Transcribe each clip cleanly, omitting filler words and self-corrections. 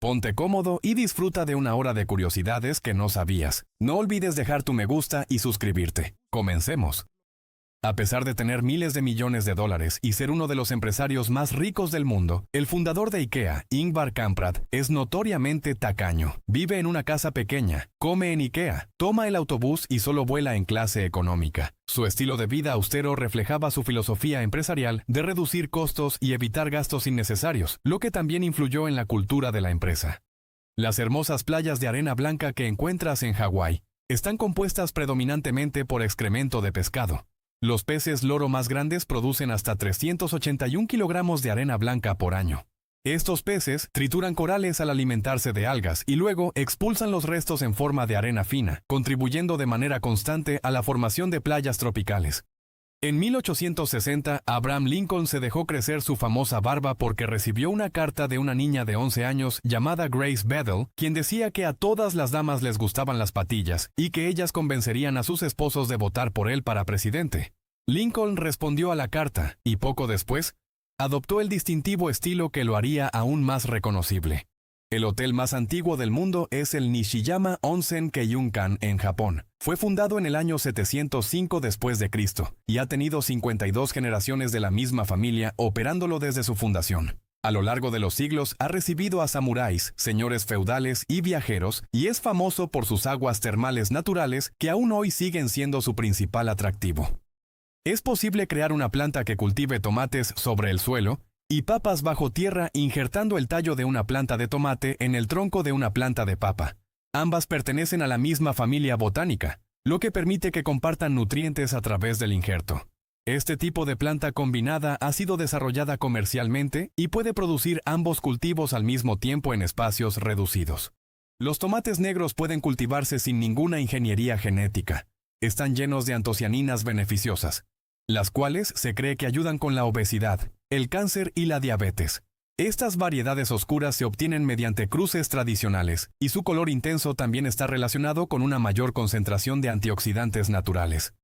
Ponte cómodo y disfruta de una hora de curiosidades que no sabías. No olvides dejar tu me gusta y suscribirte. Comencemos. A pesar de tener miles de millones de dólares y ser uno de los empresarios más ricos del mundo, el fundador de IKEA, Ingvar Kamprad, es notoriamente tacaño. Vive en una casa pequeña, come en IKEA, toma el autobús y solo vuela en clase económica. Su estilo de vida austero reflejaba su filosofía empresarial de reducir costos y evitar gastos innecesarios, lo que también influyó en la cultura de la empresa. Las hermosas playas de arena blanca que encuentras en Hawái están compuestas predominantemente por excremento de pescado. Los peces loro más grandes producen hasta 381 kilogramos de arena blanca por año. Estos peces trituran corales al alimentarse de algas y luego expulsan los restos en forma de arena fina, contribuyendo de manera constante a la formación de playas tropicales. En 1860, Abraham Lincoln se dejó crecer su famosa barba porque recibió una carta de una niña de 11 años llamada Grace Bedell, quien decía que a todas las damas les gustaban las patillas y que ellas convencerían a sus esposos de votar por él para presidente. Lincoln respondió a la carta y poco después, adoptó el distintivo estilo que lo haría aún más reconocible. El hotel más antiguo del mundo es el Nishiyama Onsen Keiunkan en Japón. Fue fundado en el año 705 después de Cristo y ha tenido 52 generaciones de la misma familia operándolo desde su fundación. A lo largo de los siglos ha recibido a samuráis, señores feudales y viajeros y es famoso por sus aguas termales naturales que aún hoy siguen siendo su principal atractivo. Es posible crear una planta que cultive tomates sobre el suelo y papas bajo tierra injertando el tallo de una planta de tomate en el tronco de una planta de papa. Ambas pertenecen a la misma familia botánica, lo que permite que compartan nutrientes a través del injerto. Este tipo de planta combinada ha sido desarrollada comercialmente y puede producir ambos cultivos al mismo tiempo en espacios reducidos. Los tomates negros pueden cultivarse sin ninguna ingeniería genética. Están llenos de antocianinas beneficiosas, las cuales se cree que ayudan con la obesidad, el cáncer y la diabetes. Estas variedades oscuras se obtienen mediante cruces tradicionales, y su color intenso también está relacionado con una mayor concentración de antioxidantes naturales.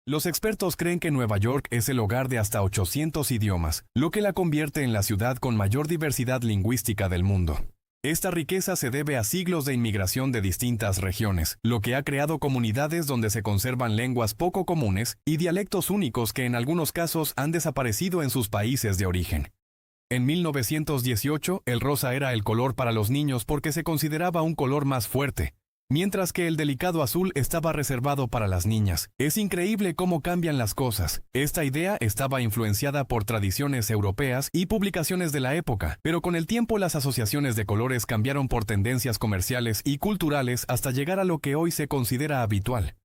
Los expertos creen que Nueva York es el hogar de hasta 800 idiomas, lo que la convierte en la ciudad con mayor diversidad lingüística del mundo. Esta riqueza se debe a siglos de inmigración de distintas regiones, lo que ha creado comunidades donde se conservan lenguas poco comunes y dialectos únicos que en algunos casos han desaparecido en sus países de origen. En 1918, el rosa era el color para los niños porque se consideraba un color más fuerte, mientras que el delicado azul estaba reservado para las niñas. Es increíble cómo cambian las cosas. Esta idea estaba influenciada por tradiciones europeas y publicaciones de la época, pero con el tiempo las asociaciones de colores cambiaron por tendencias comerciales y culturales hasta llegar a lo que hoy se considera habitual.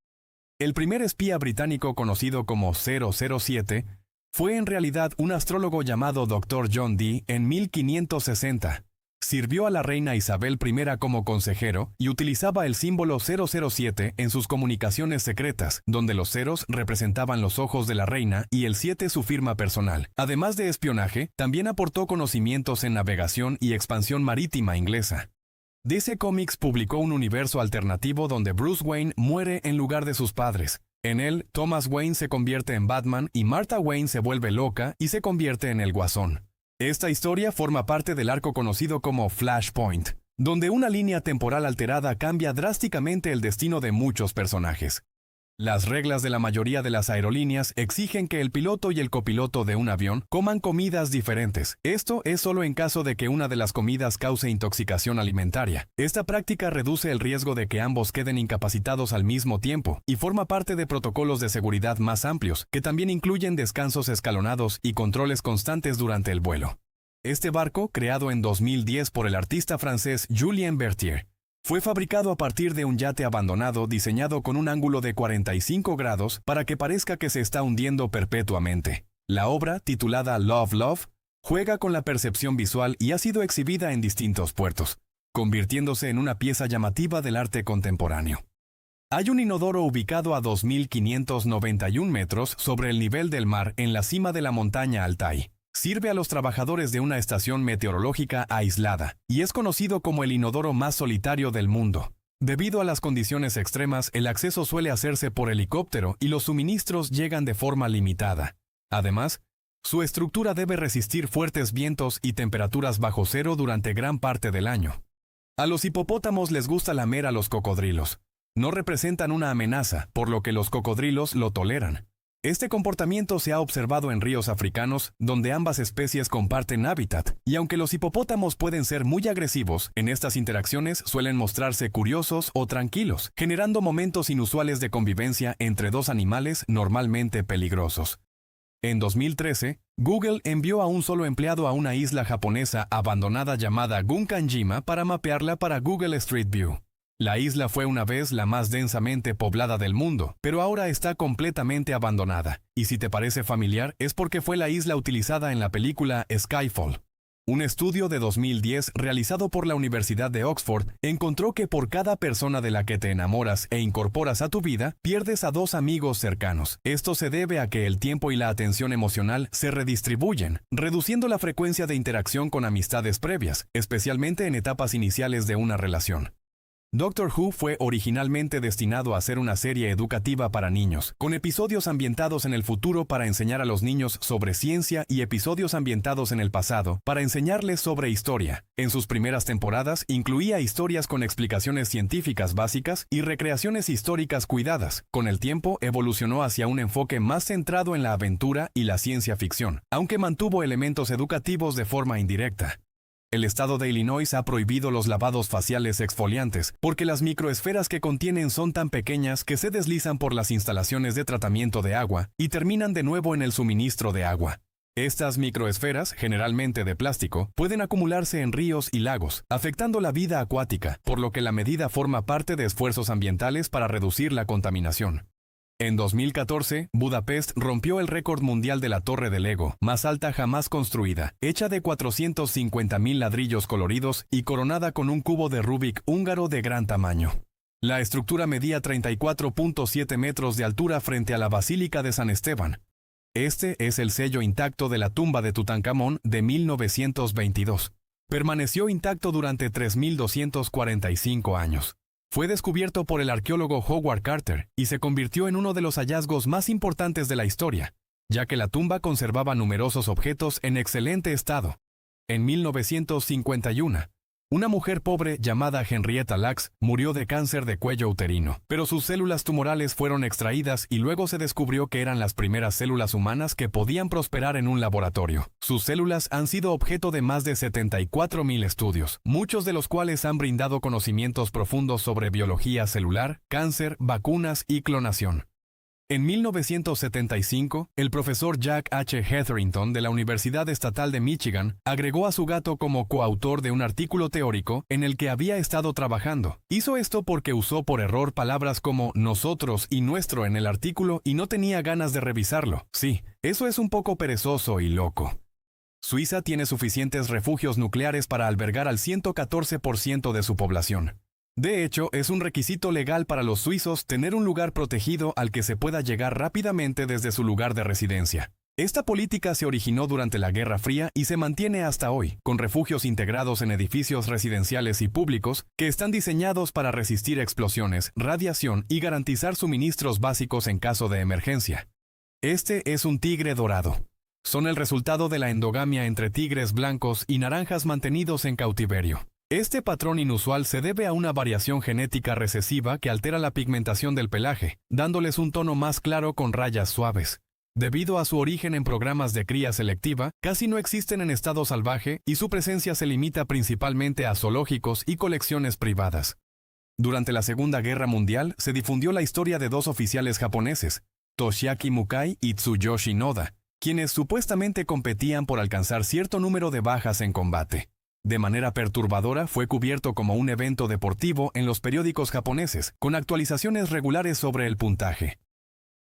El primer espía británico conocido como 007 fue en realidad un astrólogo llamado Dr. John Dee en 1560. Sirvió a la reina Isabel I como consejero y utilizaba el símbolo 007 en sus comunicaciones secretas, donde los ceros representaban los ojos de la reina y el 7 su firma personal. Además de espionaje, también aportó conocimientos en navegación y expansión marítima inglesa. DC Comics publicó un universo alternativo donde Bruce Wayne muere en lugar de sus padres. En él, Thomas Wayne se convierte en Batman y Martha Wayne se vuelve loca y se convierte en el Guasón. Esta historia forma parte del arco conocido como Flashpoint, donde una línea temporal alterada cambia drásticamente el destino de muchos personajes. Las reglas de la mayoría de las aerolíneas exigen que el piloto y el copiloto de un avión coman comidas diferentes. Esto es solo en caso de que una de las comidas cause intoxicación alimentaria. Esta práctica reduce el riesgo de que ambos queden incapacitados al mismo tiempo y forma parte de protocolos de seguridad más amplios, que también incluyen descansos escalonados y controles constantes durante el vuelo. Este barco, creado en 2010 por el artista francés Julien Berthier, fue fabricado a partir de un yate abandonado diseñado con un ángulo de 45 grados para que parezca que se está hundiendo perpetuamente. La obra, titulada Love, Love, juega con la percepción visual y ha sido exhibida en distintos puertos, convirtiéndose en una pieza llamativa del arte contemporáneo. Hay un inodoro ubicado a 2.591 metros sobre el nivel del mar en la cima de la montaña Altai. Sirve a los trabajadores de una estación meteorológica aislada y es conocido como el inodoro más solitario del mundo. Debido a las condiciones extremas, el acceso suele hacerse por helicóptero y los suministros llegan de forma limitada. Además, su estructura debe resistir fuertes vientos y temperaturas bajo cero durante gran parte del año. A los hipopótamos les gusta lamer a los cocodrilos. No representan una amenaza, por lo que los cocodrilos lo toleran. Este comportamiento se ha observado en ríos africanos, donde ambas especies comparten hábitat, y aunque los hipopótamos pueden ser muy agresivos, en estas interacciones suelen mostrarse curiosos o tranquilos, generando momentos inusuales de convivencia entre dos animales normalmente peligrosos. En 2013, Google envió a un solo empleado a una isla japonesa abandonada llamada Gunkanjima para mapearla para Google Street View. La isla fue una vez la más densamente poblada del mundo, pero ahora está completamente abandonada. Y si te parece familiar, es porque fue la isla utilizada en la película Skyfall. Un estudio de 2010 realizado por la Universidad de Oxford encontró que por cada persona de la que te enamoras e incorporas a tu vida, pierdes a 2 amigos cercanos. Esto se debe a que el tiempo y la atención emocional se redistribuyen, reduciendo la frecuencia de interacción con amistades previas, especialmente en etapas iniciales de una relación. Doctor Who fue originalmente destinado a ser una serie educativa para niños, con episodios ambientados en el futuro para enseñar a los niños sobre ciencia y episodios ambientados en el pasado para enseñarles sobre historia. En sus primeras temporadas incluía historias con explicaciones científicas básicas y recreaciones históricas cuidadas. Con el tiempo evolucionó hacia un enfoque más centrado en la aventura y la ciencia ficción, aunque mantuvo elementos educativos de forma indirecta. El estado de Illinois ha prohibido los lavados faciales exfoliantes porque las microesferas que contienen son tan pequeñas que se deslizan por las instalaciones de tratamiento de agua y terminan de nuevo en el suministro de agua. Estas microesferas, generalmente de plástico, pueden acumularse en ríos y lagos, afectando la vida acuática, por lo que la medida forma parte de esfuerzos ambientales para reducir la contaminación. En 2014, Budapest rompió el récord mundial de la Torre de Lego, más alta jamás construida, hecha de 450.000 ladrillos coloridos y coronada con un cubo de Rubik húngaro de gran tamaño. La estructura medía 34.7 metros de altura frente a la Basílica de San Esteban. Este es el sello intacto de la tumba de Tutankamón de 1922. Permaneció intacto durante 3.245 años. Fue descubierto por el arqueólogo Howard Carter y se convirtió en uno de los hallazgos más importantes de la historia, ya que la tumba conservaba numerosos objetos en excelente estado. En 1951, una mujer pobre llamada Henrietta Lacks murió de cáncer de cuello uterino, pero sus células tumorales fueron extraídas y luego se descubrió que eran las primeras células humanas que podían prosperar en un laboratorio. Sus células han sido objeto de más de 74.000 estudios, muchos de los cuales han brindado conocimientos profundos sobre biología celular, cáncer, vacunas y clonación. En 1975, el profesor Jack H. Hetherington de la Universidad Estatal de Michigan agregó a su gato como coautor de un artículo teórico en el que había estado trabajando. Hizo esto porque usó por error palabras como nosotros y nuestro en el artículo y no tenía ganas de revisarlo. Sí, eso es un poco perezoso y loco. Suiza tiene suficientes refugios nucleares para albergar al 114% de su población. De hecho, es un requisito legal para los suizos tener un lugar protegido al que se pueda llegar rápidamente desde su lugar de residencia. Esta política se originó durante la Guerra Fría y se mantiene hasta hoy, con refugios integrados en edificios residenciales y públicos que están diseñados para resistir explosiones, radiación y garantizar suministros básicos en caso de emergencia. Este es un tigre dorado. Son el resultado de la endogamia entre tigres blancos y naranjas mantenidos en cautiverio. Este patrón inusual se debe a una variación genética recesiva que altera la pigmentación del pelaje, dándoles un tono más claro con rayas suaves. Debido a su origen en programas de cría selectiva, casi no existen en estado salvaje y su presencia se limita principalmente a zoológicos y colecciones privadas. Durante la Segunda Guerra Mundial se difundió la historia de 2 oficiales japoneses, Toshiaki Mukai y Tsuyoshi Noda, quienes supuestamente competían por alcanzar cierto número de bajas en combate. De manera perturbadora, fue cubierto como un evento deportivo en los periódicos japoneses, con actualizaciones regulares sobre el puntaje.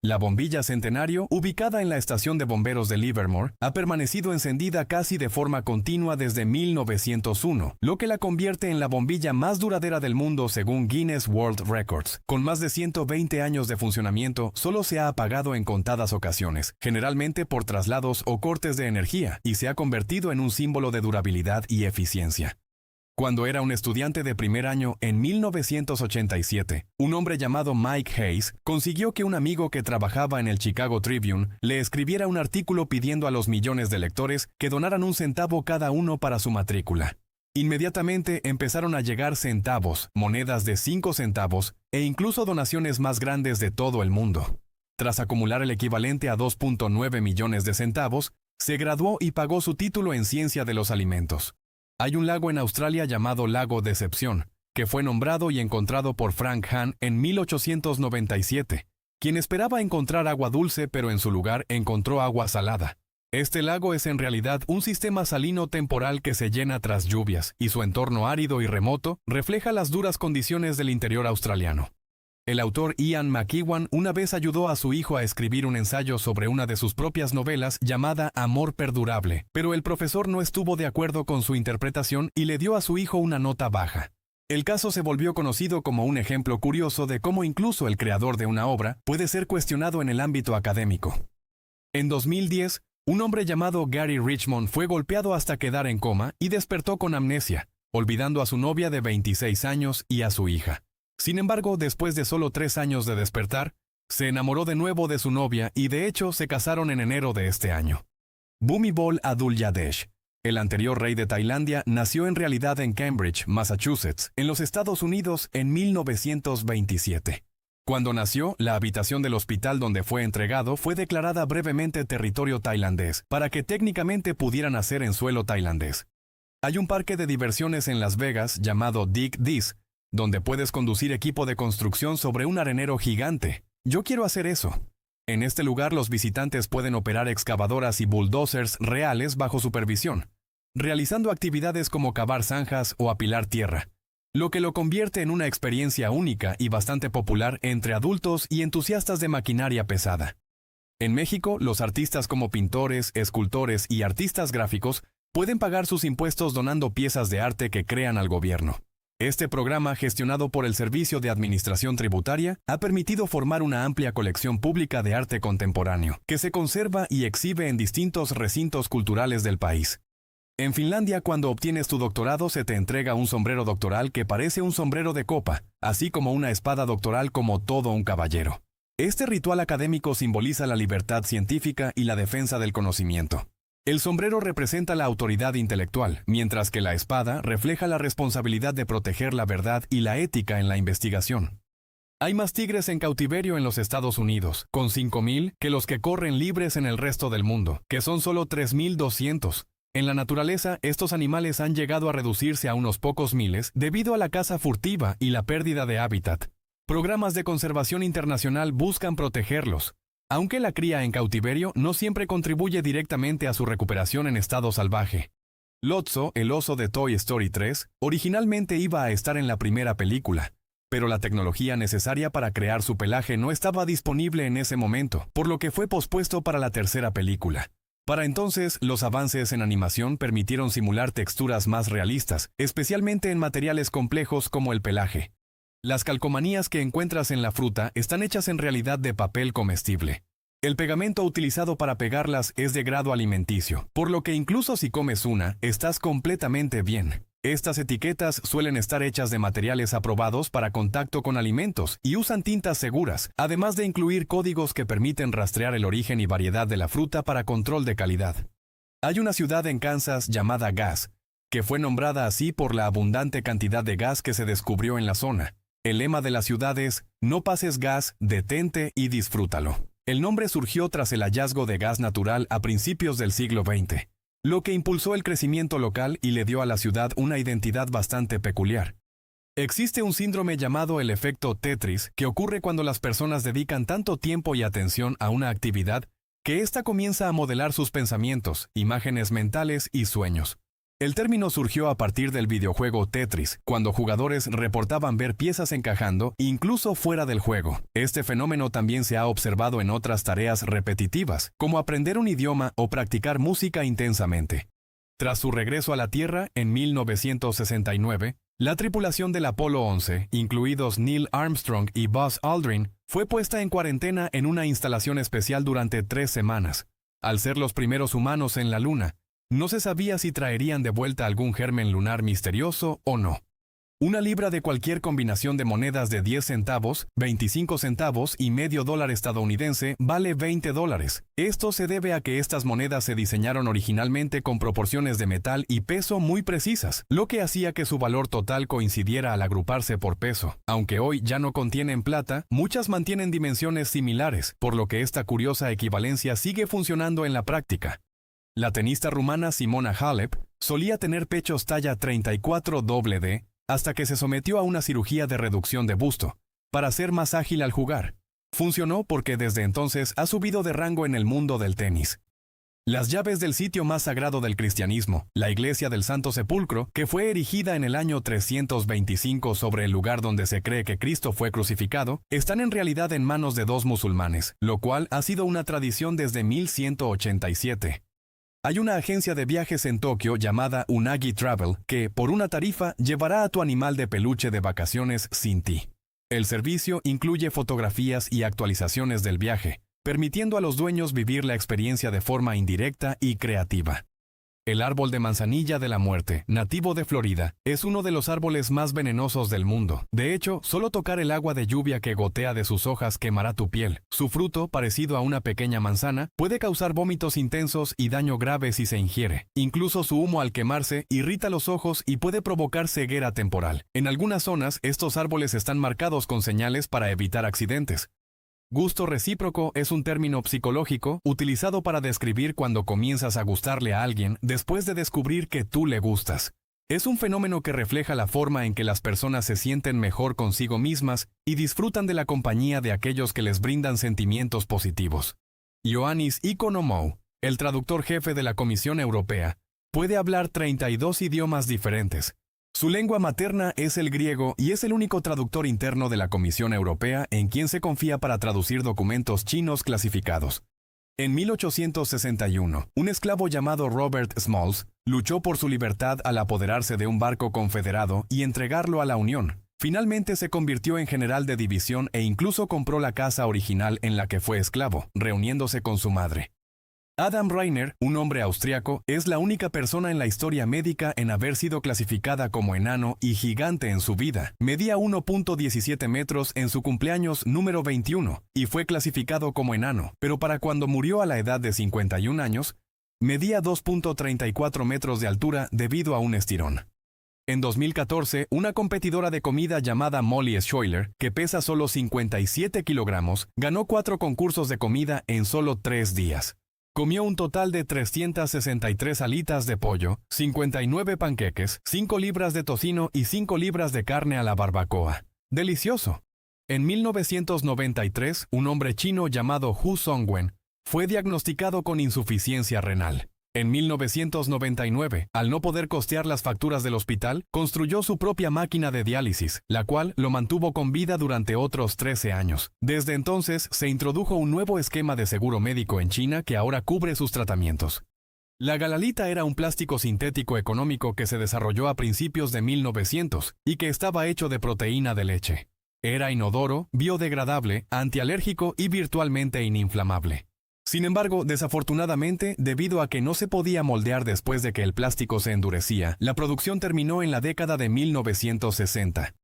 La bombilla Centenario, ubicada en la estación de bomberos de Livermore, ha permanecido encendida casi de forma continua desde 1901, lo que la convierte en la bombilla más duradera del mundo según Guinness World Records. Con más de 120 años de funcionamiento, solo se ha apagado en contadas ocasiones, generalmente por traslados o cortes de energía, y se ha convertido en un símbolo de durabilidad y eficiencia. Cuando era un estudiante de primer año en 1987, un hombre llamado Mike Hayes consiguió que un amigo que trabajaba en el Chicago Tribune le escribiera un artículo pidiendo a los millones de lectores que donaran 1 centavo cada uno para su matrícula. Inmediatamente empezaron a llegar centavos, monedas de 5 centavos e incluso donaciones más grandes de todo el mundo. Tras acumular el equivalente a 2.9 millones de centavos, se graduó y pagó su título en Ciencia de los Alimentos. Hay un lago en Australia llamado Lago Decepción, que fue nombrado y encontrado por Frank Hahn en 1897, quien esperaba encontrar agua dulce pero en su lugar encontró agua salada. Este lago es en realidad un sistema salino temporal que se llena tras lluvias, y su entorno árido y remoto refleja las duras condiciones del interior australiano. El autor Ian McEwan una vez ayudó a su hijo a escribir un ensayo sobre una de sus propias novelas llamada Amor Perdurable, pero el profesor no estuvo de acuerdo con su interpretación y le dio a su hijo una nota baja. El caso se volvió conocido como un ejemplo curioso de cómo incluso el creador de una obra puede ser cuestionado en el ámbito académico. En 2010, un hombre llamado Gary Richmond fue golpeado hasta quedar en coma y despertó con amnesia, olvidando a su novia de 26 años y a su hija. Sin embargo, después de solo 3 años de despertar, se enamoró de nuevo de su novia y de hecho se casaron en enero de este año. Bhumibol Adulyadej, el anterior rey de Tailandia, nació en realidad en Cambridge, Massachusetts, en los Estados Unidos en 1927. Cuando nació, la habitación del hospital donde fue entregado fue declarada brevemente territorio tailandés, para que técnicamente pudiera nacer en suelo tailandés. Hay un parque de diversiones en Las Vegas llamado Dig This, donde puedes conducir equipo de construcción sobre un arenero gigante. Yo quiero hacer eso. En este lugar los visitantes pueden operar excavadoras y bulldozers reales bajo supervisión, realizando actividades como cavar zanjas o apilar tierra, lo que lo convierte en una experiencia única y bastante popular entre adultos y entusiastas de maquinaria pesada. En México, los artistas como pintores, escultores y artistas gráficos pueden pagar sus impuestos donando piezas de arte que crean al gobierno. Este programa, gestionado por el Servicio de Administración Tributaria, ha permitido formar una amplia colección pública de arte contemporáneo, que se conserva y exhibe en distintos recintos culturales del país. En Finlandia, cuando obtienes tu doctorado, se te entrega un sombrero doctoral que parece un sombrero de copa, así como una espada doctoral como todo un caballero. Este ritual académico simboliza la libertad científica y la defensa del conocimiento. El sombrero representa la autoridad intelectual, mientras que la espada refleja la responsabilidad de proteger la verdad y la ética en la investigación. Hay más tigres en cautiverio en los Estados Unidos, con 5.000, que los que corren libres en el resto del mundo, que son solo 3.200. En la naturaleza, estos animales han llegado a reducirse a unos pocos miles debido a la caza furtiva y la pérdida de hábitat. Programas de conservación internacional buscan protegerlos, aunque la cría en cautiverio no siempre contribuye directamente a su recuperación en estado salvaje. Lotso, el oso de Toy Story 3, originalmente iba a estar en la primera película, pero la tecnología necesaria para crear su pelaje no estaba disponible en ese momento, por lo que fue pospuesto para la tercera película. Para entonces, los avances en animación permitieron simular texturas más realistas, especialmente en materiales complejos como el pelaje. Las calcomanías que encuentras en la fruta están hechas en realidad de papel comestible. El pegamento utilizado para pegarlas es de grado alimenticio, por lo que incluso si comes una, estás completamente bien. Estas etiquetas suelen estar hechas de materiales aprobados para contacto con alimentos y usan tintas seguras, además de incluir códigos que permiten rastrear el origen y variedad de la fruta para control de calidad. Hay una ciudad en Kansas llamada Gas, que fue nombrada así por la abundante cantidad de gas que se descubrió en la zona. El lema de la ciudad es, no pases gas, detente y disfrútalo. El nombre surgió tras el hallazgo de gas natural a principios del siglo XX, lo que impulsó el crecimiento local y le dio a la ciudad una identidad bastante peculiar. Existe un síndrome llamado el efecto Tetris, que ocurre cuando las personas dedican tanto tiempo y atención a una actividad que ésta comienza a modelar sus pensamientos, imágenes mentales y sueños. El término surgió a partir del videojuego Tetris, cuando jugadores reportaban ver piezas encajando, incluso fuera del juego. Este fenómeno también se ha observado en otras tareas repetitivas, como aprender un idioma o practicar música intensamente. Tras su regreso a la Tierra en 1969, la tripulación del Apolo 11, incluidos Neil Armstrong y Buzz Aldrin, fue puesta en cuarentena en una instalación especial durante 3 semanas. Al ser los primeros humanos en la Luna, no se sabía si traerían de vuelta algún germen lunar misterioso o no. Una libra de cualquier combinación de monedas de 10 centavos, 25 centavos y medio dólar estadounidense vale $20. Esto se debe a que estas monedas se diseñaron originalmente con proporciones de metal y peso muy precisas, lo que hacía que su valor total coincidiera al agruparse por peso. Aunque hoy ya no contienen plata, muchas mantienen dimensiones similares, por lo que esta curiosa equivalencia sigue funcionando en la práctica. La tenista rumana Simona Halep solía tener pechos talla 34 hasta que se sometió a una cirugía de reducción de busto, para ser más ágil al jugar. Funcionó porque desde entonces ha subido de rango en el mundo del tenis. Las llaves del sitio más sagrado del cristianismo, la Iglesia del Santo Sepulcro, que fue erigida en el año 325 sobre el lugar donde se cree que Cristo fue crucificado, están en realidad en manos de 2 musulmanes, lo cual ha sido una tradición desde 1187. Hay una agencia de viajes en Tokio llamada Unagi Travel que, por una tarifa, llevará a tu animal de peluche de vacaciones sin ti. El servicio incluye fotografías y actualizaciones del viaje, permitiendo a los dueños vivir la experiencia de forma indirecta y creativa. El árbol de manzanilla de la muerte, nativo de Florida, es uno de los árboles más venenosos del mundo. De hecho, solo tocar el agua de lluvia que gotea de sus hojas quemará tu piel. Su fruto, parecido a una pequeña manzana, puede causar vómitos intensos y daño grave si se ingiere. Incluso su humo al quemarse irrita los ojos y puede provocar ceguera temporal. En algunas zonas, estos árboles están marcados con señales para evitar accidentes. Gusto recíproco es un término psicológico utilizado para describir cuando comienzas a gustarle a alguien después de descubrir que tú le gustas. Es un fenómeno que refleja la forma en que las personas se sienten mejor consigo mismas y disfrutan de la compañía de aquellos que les brindan sentimientos positivos. Ioannis Ikonomou, el traductor jefe de la Comisión Europea, puede hablar 32 idiomas diferentes. Su lengua materna es el griego y es el único traductor interno de la Comisión Europea en quien se confía para traducir documentos chinos clasificados. En 1861, un esclavo llamado Robert Smalls luchó por su libertad al apoderarse de un barco confederado y entregarlo a la Unión. Finalmente se convirtió en general de división e incluso compró la casa original en la que fue esclavo, reuniéndose con su madre. Adam Reiner, un hombre austriaco, es la única persona en la historia médica en haber sido clasificada como enano y gigante en su vida. Medía 1.17 metros en su cumpleaños número 21 y fue clasificado como enano, pero para cuando murió a la edad de 51 años, medía 2.34 metros de altura debido a un estirón. En 2014, una competidora de comida llamada Molly Schuyler, que pesa solo 57 kilogramos, ganó 4 concursos de comida en solo 3 días. Comió un total de 363 alitas de pollo, 59 panqueques, 5 libras de tocino y 5 libras de carne a la barbacoa. ¡Delicioso! En 1993, un hombre chino llamado Hu Songwen fue diagnosticado con insuficiencia renal. En 1999, al no poder costear las facturas del hospital, construyó su propia máquina de diálisis, la cual lo mantuvo con vida durante otros 13 años. Desde entonces, se introdujo un nuevo esquema de seguro médico en China que ahora cubre sus tratamientos. La galalita era un plástico sintético económico que se desarrolló a principios de 1900 y que estaba hecho de proteína de leche. Era inodoro, biodegradable, antialérgico y virtualmente ininflamable. Sin embargo, desafortunadamente, debido a que no se podía moldear después de que el plástico se endurecía, la producción terminó en la década de 1960.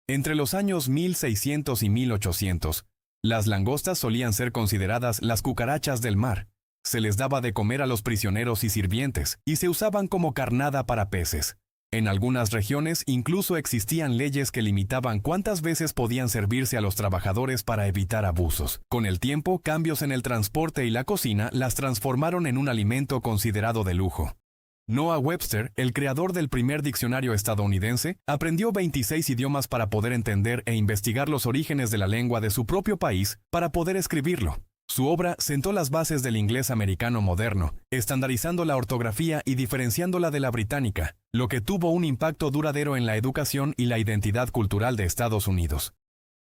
Entre los años 1600 y 1800, las langostas solían ser consideradas las cucarachas del mar. Se les daba de comer a los prisioneros y sirvientes, y se usaban como carnada para peces. En algunas regiones incluso existían leyes que limitaban cuántas veces podían servirse a los trabajadores para evitar abusos. Con el tiempo, cambios en el transporte y la cocina las transformaron en un alimento considerado de lujo. Noah Webster, el creador del primer diccionario estadounidense, aprendió 26 idiomas para poder entender e investigar los orígenes de la lengua de su propio país para poder escribirlo. Su obra sentó las bases del inglés americano moderno, estandarizando la ortografía y diferenciándola de la británica, lo que tuvo un impacto duradero en la educación y la identidad cultural de Estados Unidos.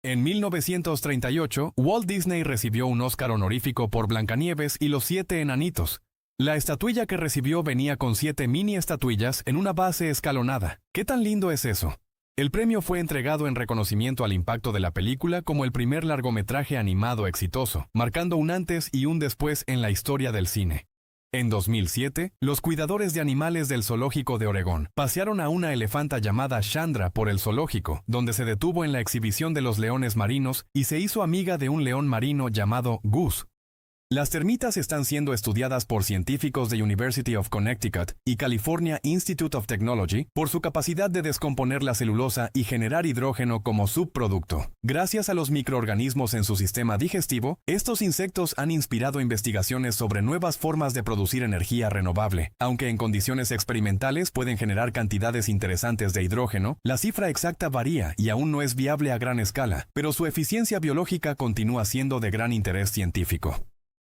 En 1938, Walt Disney recibió un Oscar honorífico por Blancanieves y los 7 enanitos. La estatuilla que recibió venía con 7 mini estatuillas en una base escalonada. ¿Qué tan lindo es eso? El premio fue entregado en reconocimiento al impacto de la película como el primer largometraje animado exitoso, marcando un antes y un después en la historia del cine. En 2007, los cuidadores de animales del zoológico de Oregón pasearon a una elefanta llamada Chandra por el zoológico, donde se detuvo en la exhibición de los leones marinos y se hizo amiga de un león marino llamado Goose. Las termitas están siendo estudiadas por científicos de University of Connecticut y California Institute of Technology por su capacidad de descomponer la celulosa y generar hidrógeno como subproducto. Gracias a los microorganismos en su sistema digestivo, estos insectos han inspirado investigaciones sobre nuevas formas de producir energía renovable. Aunque en condiciones experimentales pueden generar cantidades interesantes de hidrógeno, la cifra exacta varía y aún no es viable a gran escala, pero su eficiencia biológica continúa siendo de gran interés científico.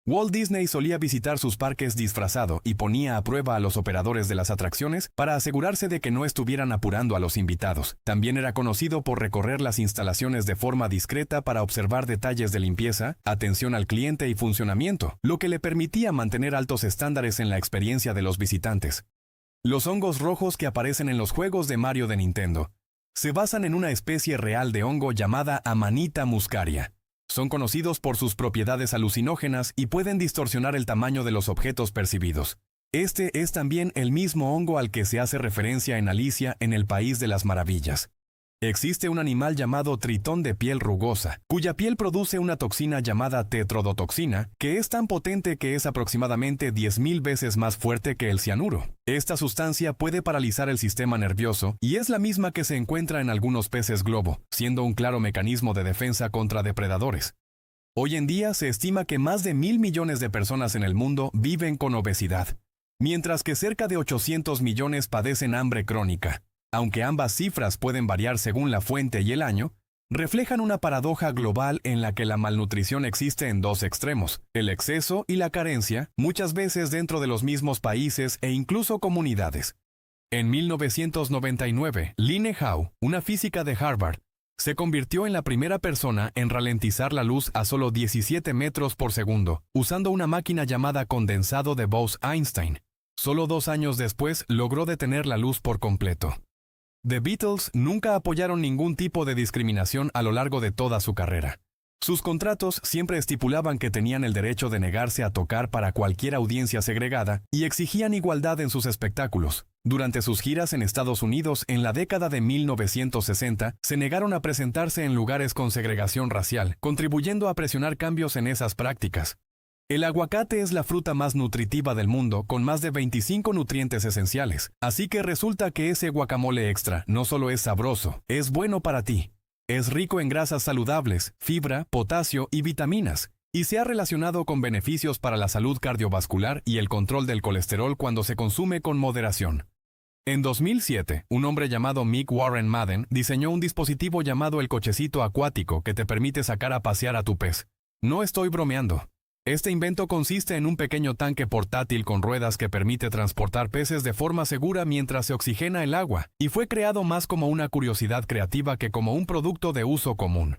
Walt Disney solía visitar sus parques disfrazado y ponía a prueba a los operadores de las atracciones para asegurarse de que no estuvieran apurando a los invitados. También era conocido por recorrer las instalaciones de forma discreta para observar detalles de limpieza, atención al cliente y funcionamiento, lo que le permitía mantener altos estándares en la experiencia de los visitantes. Los hongos rojos que aparecen en los juegos de Mario de Nintendo se basan en una especie real de hongo llamada Amanita muscaria. Son conocidos por sus propiedades alucinógenas y pueden distorsionar el tamaño de los objetos percibidos. Este es también el mismo hongo al que se hace referencia en Alicia en el País de las Maravillas. Existe un animal llamado tritón de piel rugosa, cuya piel produce una toxina llamada tetrodotoxina, que es tan potente que es aproximadamente 10.000 veces más fuerte que el cianuro. Esta sustancia puede paralizar el sistema nervioso y es la misma que se encuentra en algunos peces globo, siendo un claro mecanismo de defensa contra depredadores. Hoy en día se estima que más de 1.000 millones de personas en el mundo viven con obesidad, mientras que cerca de 800 millones padecen hambre crónica. Aunque ambas cifras pueden variar según la fuente y el año, reflejan una paradoja global en la que la malnutrición existe en dos extremos, el exceso y la carencia, muchas veces dentro de los mismos países e incluso comunidades. En 1999, Line Hao, una física de Harvard, se convirtió en la primera persona en ralentizar la luz a solo 17 metros por segundo, usando una máquina llamada condensado de Bose-Einstein. Solo 2 años después logró detener la luz por completo. The Beatles nunca apoyaron ningún tipo de discriminación a lo largo de toda su carrera. Sus contratos siempre estipulaban que tenían el derecho de negarse a tocar para cualquier audiencia segregada y exigían igualdad en sus espectáculos. Durante sus giras en Estados Unidos en la década de 1960, se negaron a presentarse en lugares con segregación racial, contribuyendo a presionar cambios en esas prácticas. El aguacate es la fruta más nutritiva del mundo, con más de 25 nutrientes esenciales. Así que resulta que ese guacamole extra no solo es sabroso, es bueno para ti. Es rico en grasas saludables, fibra, potasio y vitaminas, y se ha relacionado con beneficios para la salud cardiovascular y el control del colesterol cuando se consume con moderación. En 2007, un hombre llamado Mick Warren Madden diseñó un dispositivo llamado el cochecito acuático que te permite sacar a pasear a tu pez. No estoy bromeando. Este invento consiste en un pequeño tanque portátil con ruedas que permite transportar peces de forma segura mientras se oxigena el agua, y fue creado más como una curiosidad creativa que como un producto de uso común.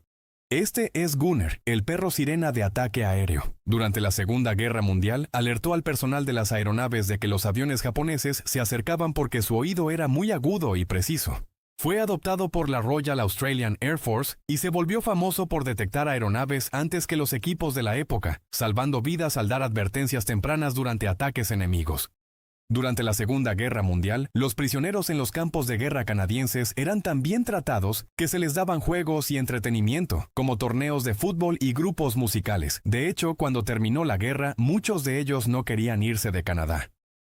Este es Gunner, el perro sirena de ataque aéreo. Durante la Segunda Guerra Mundial, alertó al personal de las aeronaves de que los aviones japoneses se acercaban porque su oído era muy agudo y preciso. Fue adoptado por la Royal Australian Air Force y se volvió famoso por detectar aeronaves antes que los equipos de la época, salvando vidas al dar advertencias tempranas durante ataques enemigos. Durante la Segunda Guerra Mundial, los prisioneros en los campos de guerra canadienses eran tan bien tratados que se les daban juegos y entretenimiento, como torneos de fútbol y grupos musicales. De hecho, cuando terminó la guerra, muchos de ellos no querían irse de Canadá.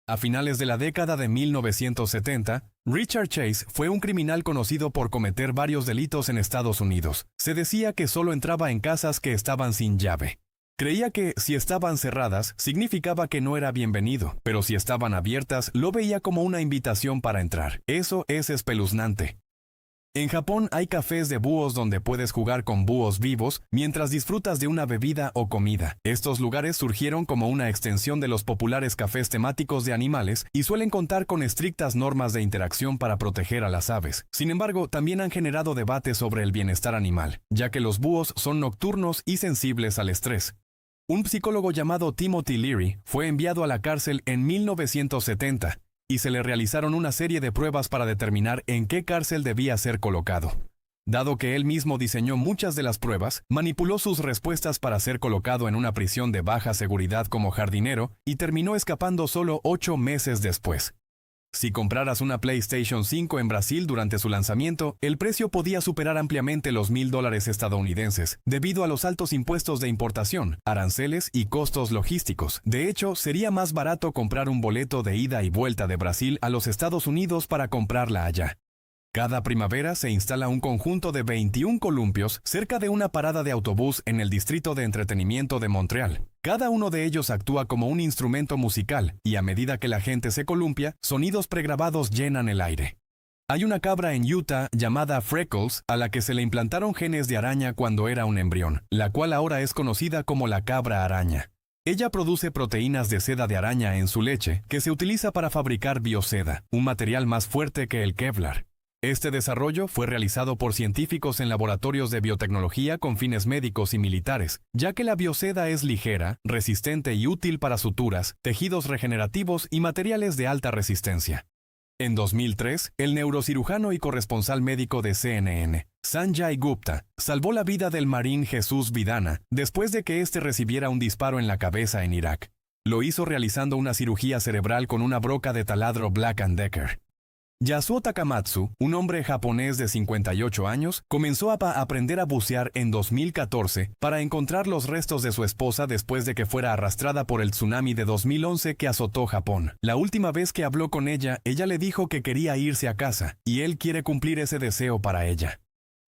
A finales de la década de 1970, Richard Chase fue un criminal conocido por cometer varios delitos en Estados Unidos. Se decía que solo entraba en casas que estaban sin llave. Creía que si estaban cerradas, significaba que no era bienvenido, pero si estaban abiertas, lo veía como una invitación para entrar. Eso es espeluznante. En Japón hay cafés de búhos donde puedes jugar con búhos vivos mientras disfrutas de una bebida o comida. Estos lugares surgieron como una extensión de los populares cafés temáticos de animales y suelen contar con estrictas normas de interacción para proteger a las aves. Sin embargo, también han generado debate sobre el bienestar animal, ya que los búhos son nocturnos y sensibles al estrés. Un psicólogo llamado Timothy Leary fue enviado a la cárcel en 1970. Y se le realizaron una serie de pruebas para determinar en qué cárcel debía ser colocado. Dado que él mismo diseñó muchas de las pruebas, manipuló sus respuestas para ser colocado en una prisión de baja seguridad como jardinero y terminó escapando solo 8 meses después. Si compraras una PlayStation 5 en Brasil durante su lanzamiento, el precio podía superar ampliamente los $1,000 estadounidenses, debido a los altos impuestos de importación, aranceles y costos logísticos. De hecho, sería más barato comprar un boleto de ida y vuelta de Brasil a los Estados Unidos para comprarla allá. Cada primavera se instala un conjunto de 21 columpios cerca de una parada de autobús en el Distrito de Entretenimiento de Montreal. Cada uno de ellos actúa como un instrumento musical, y a medida que la gente se columpia, sonidos pregrabados llenan el aire. Hay una cabra en Utah llamada Freckles, a la que se le implantaron genes de araña cuando era un embrión, la cual ahora es conocida como la cabra araña. Ella produce proteínas de seda de araña en su leche, que se utiliza para fabricar bioseda, un material más fuerte que el Kevlar. Este desarrollo fue realizado por científicos en laboratorios de biotecnología con fines médicos y militares, ya que la bioseda es ligera, resistente y útil para suturas, tejidos regenerativos y materiales de alta resistencia. En 2003, el neurocirujano y corresponsal médico de CNN, Sanjay Gupta, salvó la vida del marín Jesús Vidana después de que éste recibiera un disparo en la cabeza en Irak. Lo hizo realizando una cirugía cerebral con una broca de taladro Black & Decker. Yasuo Takamatsu, un hombre japonés de 58 años, comenzó a aprender a bucear en 2014 para encontrar los restos de su esposa después de que fuera arrastrada por el tsunami de 2011 que azotó Japón. La última vez que habló con ella, ella le dijo que quería irse a casa, y él quiere cumplir ese deseo para ella.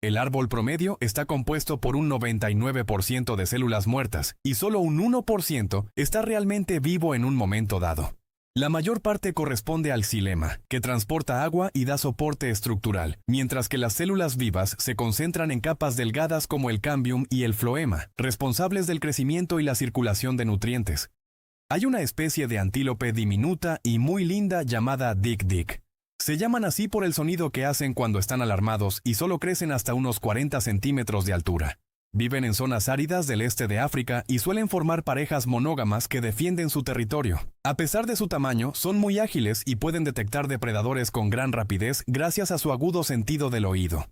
El árbol promedio está compuesto por un 99% de células muertas, y solo un 1% está realmente vivo en un momento dado. La mayor parte corresponde al xilema, que transporta agua y da soporte estructural, mientras que las células vivas se concentran en capas delgadas como el cambium y el floema, responsables del crecimiento y la circulación de nutrientes. Hay una especie de antílope diminuta y muy linda llamada dik-dik. Se llaman así por el sonido que hacen cuando están alarmados y solo crecen hasta unos 40 centímetros de altura. Viven en zonas áridas del este de África y suelen formar parejas monógamas que defienden su territorio. A pesar de su tamaño, son muy ágiles y pueden detectar depredadores con gran rapidez gracias a su agudo sentido del oído.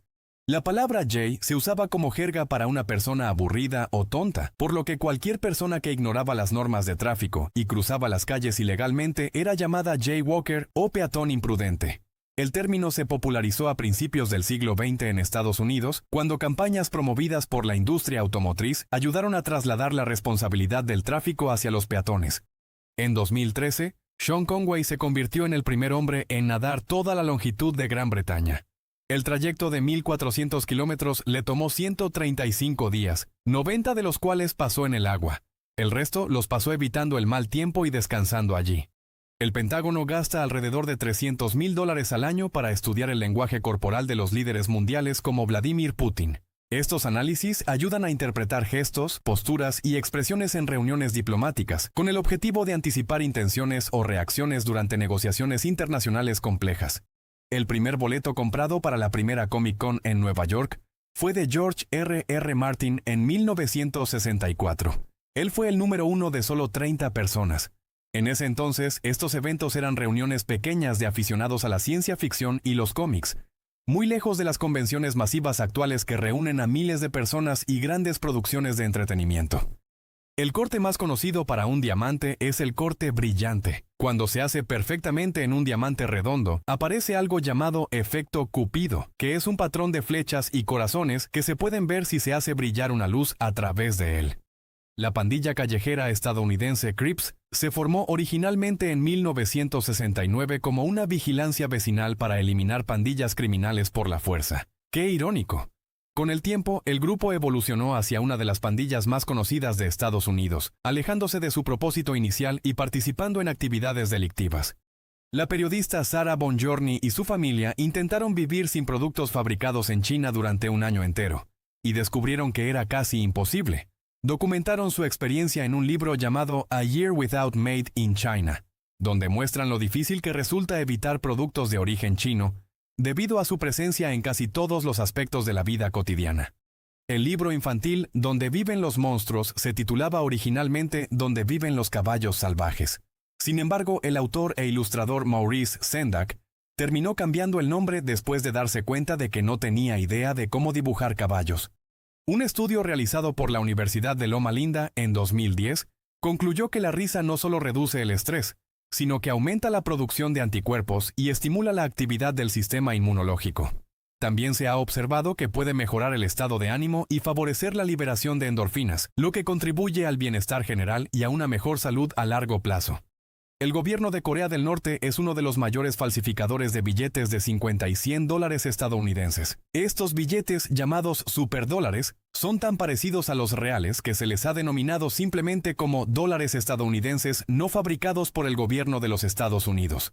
La palabra jay se usaba como jerga para una persona aburrida o tonta, por lo que cualquier persona que ignoraba las normas de tráfico y cruzaba las calles ilegalmente era llamada jaywalker o peatón imprudente. El término se popularizó a principios del siglo XX en Estados Unidos, cuando campañas promovidas por la industria automotriz ayudaron a trasladar la responsabilidad del tráfico hacia los peatones. En 2013, Sean Conway se convirtió en el primer hombre en nadar toda la longitud de Gran Bretaña. El trayecto de 1,400 kilómetros le tomó 135 días, 90 de los cuales pasó en el agua. El resto los pasó evitando el mal tiempo y descansando allí. El Pentágono gasta alrededor de $300,000 al año para estudiar el lenguaje corporal de los líderes mundiales como Vladimir Putin. Estos análisis ayudan a interpretar gestos, posturas y expresiones en reuniones diplomáticas, con el objetivo de anticipar intenciones o reacciones durante negociaciones internacionales complejas. El primer boleto comprado para la primera Comic Con en Nueva York fue de George R.R. Martin en 1964. Él fue el número 1 de solo 30 personas. En ese entonces, estos eventos eran reuniones pequeñas de aficionados a la ciencia ficción y los cómics, muy lejos de las convenciones masivas actuales que reúnen a miles de personas y grandes producciones de entretenimiento. El corte más conocido para un diamante es el corte brillante. Cuando se hace perfectamente en un diamante redondo, aparece algo llamado efecto Cupido, que es un patrón de flechas y corazones que se pueden ver si se hace brillar una luz a través de él. La pandilla callejera estadounidense Crips se formó originalmente en 1969 como una vigilancia vecinal para eliminar pandillas criminales por la fuerza. ¡Qué irónico! Con el tiempo, el grupo evolucionó hacia una de las pandillas más conocidas de Estados Unidos, alejándose de su propósito inicial y participando en actividades delictivas. La periodista Sarah Bongiorni y su familia intentaron vivir sin productos fabricados en China durante un año entero, y descubrieron que era casi imposible. Documentaron su experiencia en un libro llamado A Year Without Made in China, donde muestran lo difícil que resulta evitar productos de origen chino, debido a su presencia en casi todos los aspectos de la vida cotidiana. El libro infantil Donde viven los monstruos se titulaba originalmente Donde viven los caballos salvajes. Sin embargo, el autor e ilustrador Maurice Sendak Terminó cambiando el nombre después de darse cuenta de que no tenía idea de cómo dibujar caballos. Un estudio realizado por la Universidad de Loma Linda en 2010 concluyó que la risa no solo reduce el estrés, sino que aumenta la producción de anticuerpos y estimula la actividad del sistema inmunológico. También se ha observado que puede mejorar el estado de ánimo y favorecer la liberación de endorfinas, lo que contribuye al bienestar general y a una mejor salud a largo plazo. El gobierno de Corea del Norte es uno de los mayores falsificadores de billetes de 50 y $100 estadounidenses. Estos billetes, llamados superdólares, son tan parecidos a los reales que se les ha denominado simplemente como dólares estadounidenses no fabricados por el gobierno de los Estados Unidos.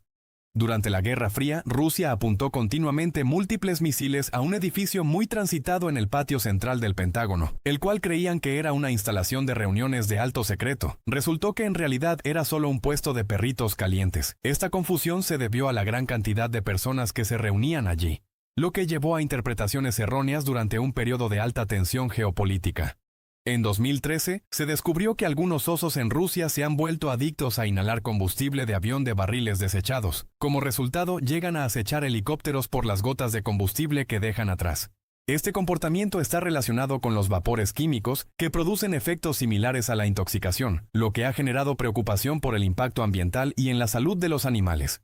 Durante la Guerra Fría, Rusia apuntó continuamente múltiples misiles a un edificio muy transitado en el patio central del Pentágono, el cual creían que era una instalación de reuniones de alto secreto. Resultó que en realidad era solo un puesto de perritos calientes. Esta confusión se debió a la gran cantidad de personas que se reunían allí, lo que llevó a interpretaciones erróneas durante un periodo de alta tensión geopolítica. En 2013, se descubrió que algunos osos en Rusia se han vuelto adictos a inhalar combustible de avión de barriles desechados. Como resultado, llegan a acechar helicópteros por las gotas de combustible que dejan atrás. Este comportamiento está relacionado con los vapores químicos que producen efectos similares a la intoxicación, lo que ha generado preocupación por el impacto ambiental y en la salud de los animales.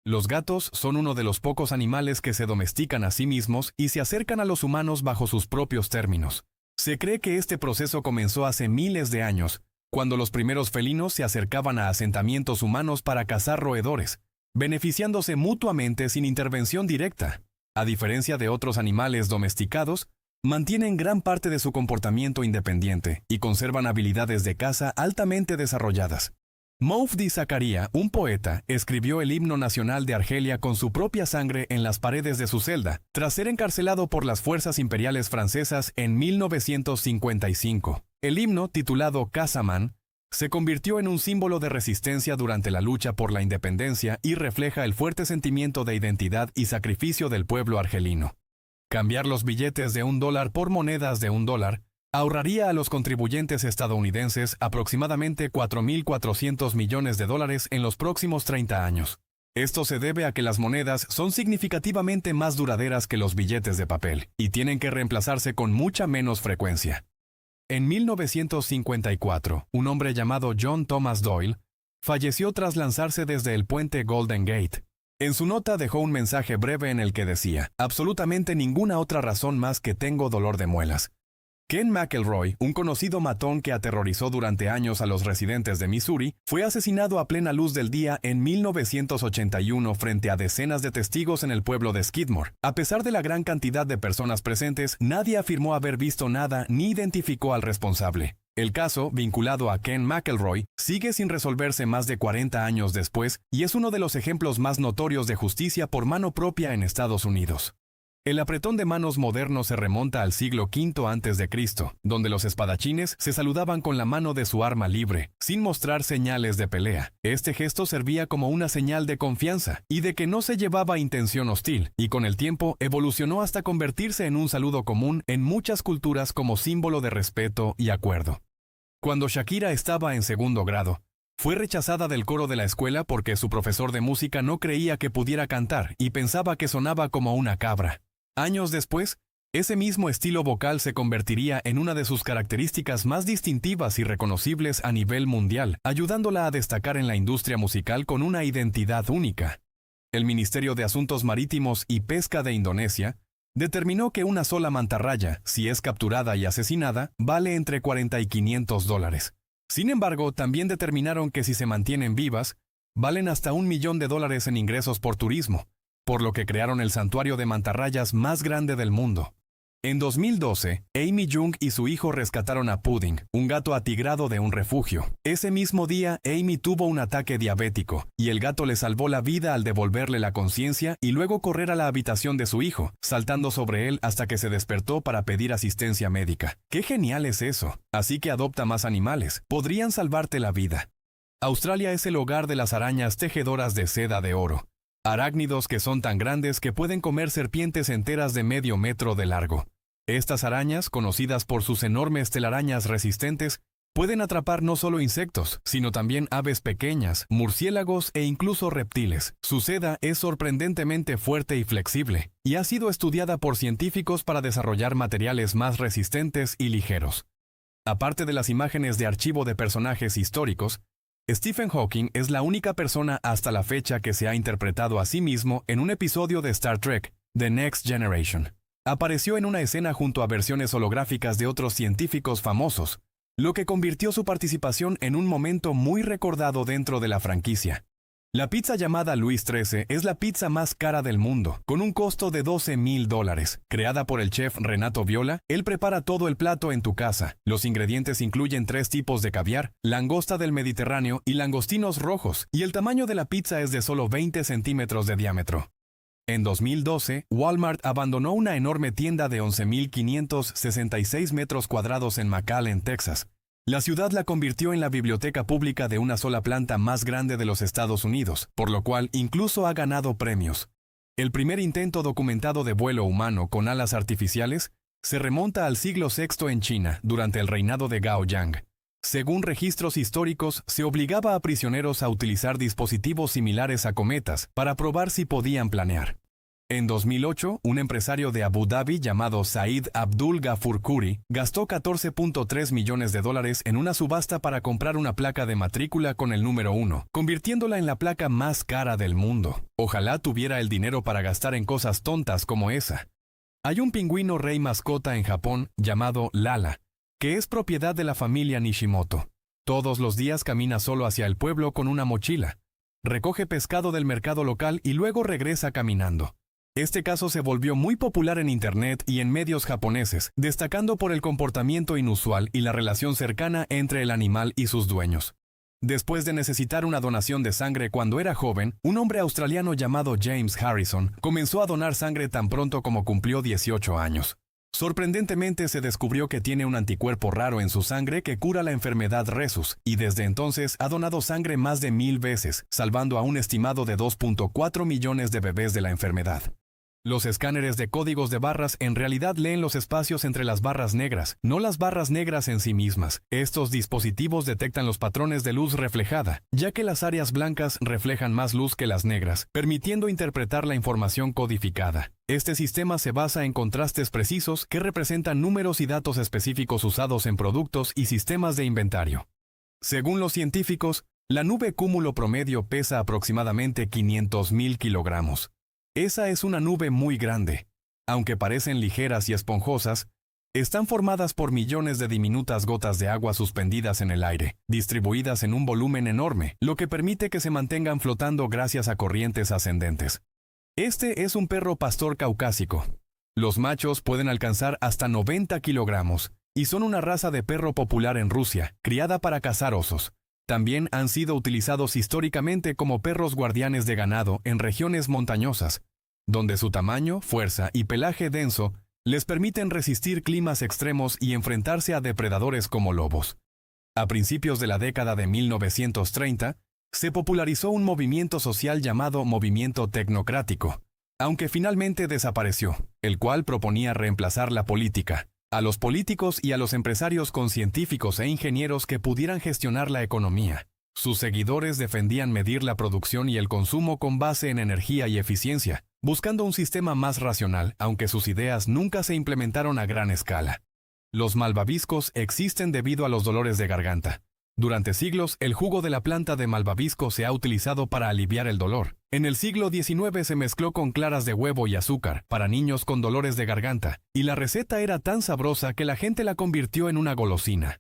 Los gatos son uno de los pocos animales que se domestican a sí mismos y se acercan a los humanos bajo sus propios términos. Se cree que este proceso comenzó hace miles de años, cuando los primeros felinos se acercaban a asentamientos humanos para cazar roedores, beneficiándose mutuamente sin intervención directa. A diferencia de otros animales domesticados, mantienen gran parte de su comportamiento independiente y conservan habilidades de caza altamente desarrolladas. Mofdi Zakaria, un poeta, escribió el himno nacional de Argelia con su propia sangre en las paredes de su celda, tras ser encarcelado por las fuerzas imperiales francesas en 1955. El himno, titulado Casaman, se convirtió en un símbolo de resistencia durante la lucha por la independencia y refleja el fuerte sentimiento de identidad y sacrificio del pueblo argelino. Cambiar los billetes de $1 por monedas de $1 ahorraría a los contribuyentes estadounidenses aproximadamente $4.400 millones en los próximos 30 años. Esto se debe a que las monedas son significativamente más duraderas que los billetes de papel y tienen que reemplazarse con mucha menos frecuencia. En 1954, un hombre llamado John Thomas Doyle falleció tras lanzarse desde el puente Golden Gate. En su nota dejó un mensaje breve en el que decía: absolutamente ninguna otra razón más que tengo dolor de muelas. Ken McElroy, un conocido matón que aterrorizó durante años a los residentes de Missouri, fue asesinado a plena luz del día en 1981 frente a decenas de testigos en el pueblo de Skidmore. A pesar de la gran cantidad de personas presentes, nadie afirmó haber visto nada ni identificó al responsable. El caso, vinculado a Ken McElroy, sigue sin resolverse más de 40 años después y es uno de los ejemplos más notorios de justicia por mano propia en Estados Unidos. El apretón de manos moderno se remonta al siglo V a.C., donde los espadachines se saludaban con la mano de su arma libre, sin mostrar señales de pelea. Este gesto servía como una señal de confianza y de que no se llevaba intención hostil, y con el tiempo evolucionó hasta convertirse en un saludo común en muchas culturas como símbolo de respeto y acuerdo. Cuando Shakira estaba en segundo grado, fue rechazada del coro de la escuela porque su profesor de música no creía que pudiera cantar y pensaba que sonaba como una cabra. Años después, ese mismo estilo vocal se convertiría en una de sus características más distintivas y reconocibles a nivel mundial, ayudándola a destacar en la industria musical con una identidad única. El Ministerio de Asuntos Marítimos y Pesca de Indonesia determinó que una sola mantarraya, si es capturada y asesinada, vale entre $40 y $500. Sin embargo, también determinaron que si se mantienen vivas, valen hasta $1 millón en ingresos por turismo, por lo que crearon el santuario de mantarrayas más grande del mundo. En 2012, Amy Jung y su hijo rescataron a Pudding, un gato atigrado de un refugio. Ese mismo día, Amy tuvo un ataque diabético, y el gato le salvó la vida al devolverle la conciencia y luego correr a la habitación de su hijo, saltando sobre él hasta que se despertó para pedir asistencia médica. ¡Qué genial es eso! Así que adopta más animales. Podrían salvarte la vida. Australia es el hogar de las arañas tejedoras de seda de oro. Arácnidos que son tan grandes que pueden comer serpientes enteras de medio metro de largo. Estas arañas, conocidas por sus enormes telarañas resistentes, Pueden atrapar no solo insectos, sino también aves pequeñas, murciélagos e incluso reptiles. Su seda es sorprendentemente fuerte y flexible, y ha sido estudiada por científicos para desarrollar materiales más resistentes y ligeros. Aparte de las imágenes de archivo de personajes históricos, Stephen Hawking es la única persona hasta la fecha que se ha interpretado a sí mismo en un episodio de Star Trek, The Next Generation. Apareció en una escena junto a versiones holográficas de otros científicos famosos, lo que convirtió su participación en un momento muy recordado dentro de la franquicia. La pizza llamada Luis XIII es la pizza más cara del mundo, con un costo de $12,000. Creada por el chef Renato Viola, él prepara todo el plato en tu casa. Los ingredientes incluyen 3 tipos de caviar, langosta del Mediterráneo y langostinos rojos, y el tamaño de la pizza es de solo 20 centímetros de diámetro. En 2012, Walmart abandonó una enorme tienda de 11.566 metros cuadrados en McAllen, Texas. La ciudad la convirtió en la biblioteca pública de una sola planta más grande de los Estados Unidos, por lo cual incluso ha ganado premios. El primer intento documentado de vuelo humano con alas artificiales se remonta al siglo VI en China, durante el reinado de Gao Yang. Según registros históricos, se obligaba a prisioneros a utilizar dispositivos similares a cometas para probar si podían planear. En 2008, un empresario de Abu Dhabi llamado Said Abdul Ghafur Khoury gastó $14.3 millones en una subasta para comprar una placa de matrícula con el número 1, convirtiéndola en la placa más cara del mundo. Ojalá tuviera el dinero para gastar en cosas tontas como esa. Hay un pingüino rey mascota en Japón llamado Lala, que es propiedad de la familia Nishimoto. Todos los días camina solo hacia el pueblo con una mochila. Recoge pescado del mercado local y luego regresa caminando. Este caso se volvió muy popular en Internet y en medios japoneses, destacando por el comportamiento inusual y la relación cercana entre el animal y sus dueños. Después de necesitar una donación de sangre cuando era joven, un hombre australiano llamado James Harrison comenzó a donar sangre tan pronto como cumplió 18 años. Sorprendentemente se descubrió que tiene un anticuerpo raro en su sangre que cura la enfermedad Rhesus, y desde entonces ha donado sangre más de 1000 veces, salvando a un estimado de 2.4 millones de bebés de la enfermedad. Los escáneres de códigos de barras en realidad leen los espacios entre las barras negras, no las barras negras en sí mismas. Estos dispositivos detectan los patrones de luz reflejada, ya que las áreas blancas reflejan más luz que las negras, permitiendo interpretar la información codificada. Este sistema se basa en contrastes precisos que representan números y datos específicos usados en productos y sistemas de inventario. Según los científicos, la nube cúmulo promedio pesa aproximadamente 500.000 kilogramos. Esa es una nube muy grande. Aunque parecen ligeras y esponjosas, están formadas por millones de diminutas gotas de agua suspendidas en el aire, distribuidas en un volumen enorme, lo que permite que se mantengan flotando gracias a corrientes ascendentes. Este es un perro pastor caucásico. Los machos pueden alcanzar hasta 90 kilogramos, y son una raza de perro popular en Rusia, criada para cazar osos. También han sido utilizados históricamente como perros guardianes de ganado en regiones montañosas, donde su tamaño, fuerza y pelaje denso les permiten resistir climas extremos y enfrentarse a depredadores como lobos. A principios de la década de 1930, se popularizó un movimiento social llamado Movimiento Tecnocrático, aunque finalmente desapareció, el cual proponía reemplazar la política, a los políticos y a los empresarios con científicos e ingenieros que pudieran gestionar la economía. Sus seguidores defendían medir la producción y el consumo con base en energía y eficiencia, buscando un sistema más racional, aunque sus ideas nunca se implementaron a gran escala. Los malvaviscos existen debido a los dolores de garganta. Durante siglos, el jugo de la planta de malvavisco se ha utilizado para aliviar el dolor. En el siglo XIX se mezcló con claras de huevo y azúcar para niños con dolores de garganta, y la receta era tan sabrosa que la gente la convirtió en una golosina.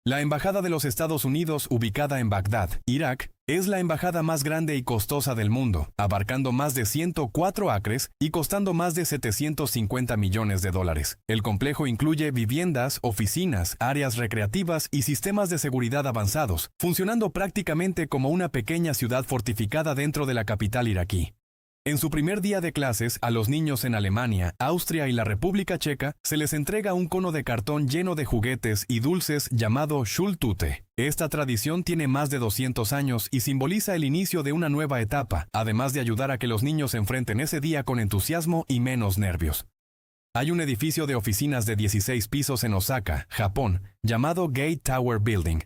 La Embajada de los Estados Unidos, ubicada en Bagdad, Irak, es la embajada más grande y costosa del mundo, abarcando más de 104 acres y costando más de $750 millones. El complejo incluye viviendas, oficinas, áreas recreativas y sistemas de seguridad avanzados, funcionando prácticamente como una pequeña ciudad fortificada dentro de la capital iraquí. En su primer día de clases, a los niños en Alemania, Austria y la República Checa se les entrega un cono de cartón lleno de juguetes y dulces llamado Schultüte. Esta tradición tiene más de 200 años y simboliza el inicio de una nueva etapa, además de ayudar a que los niños enfrenten ese día con entusiasmo y menos nervios. Hay un edificio de oficinas de 16 pisos en Osaka, Japón, llamado Gate Tower Building,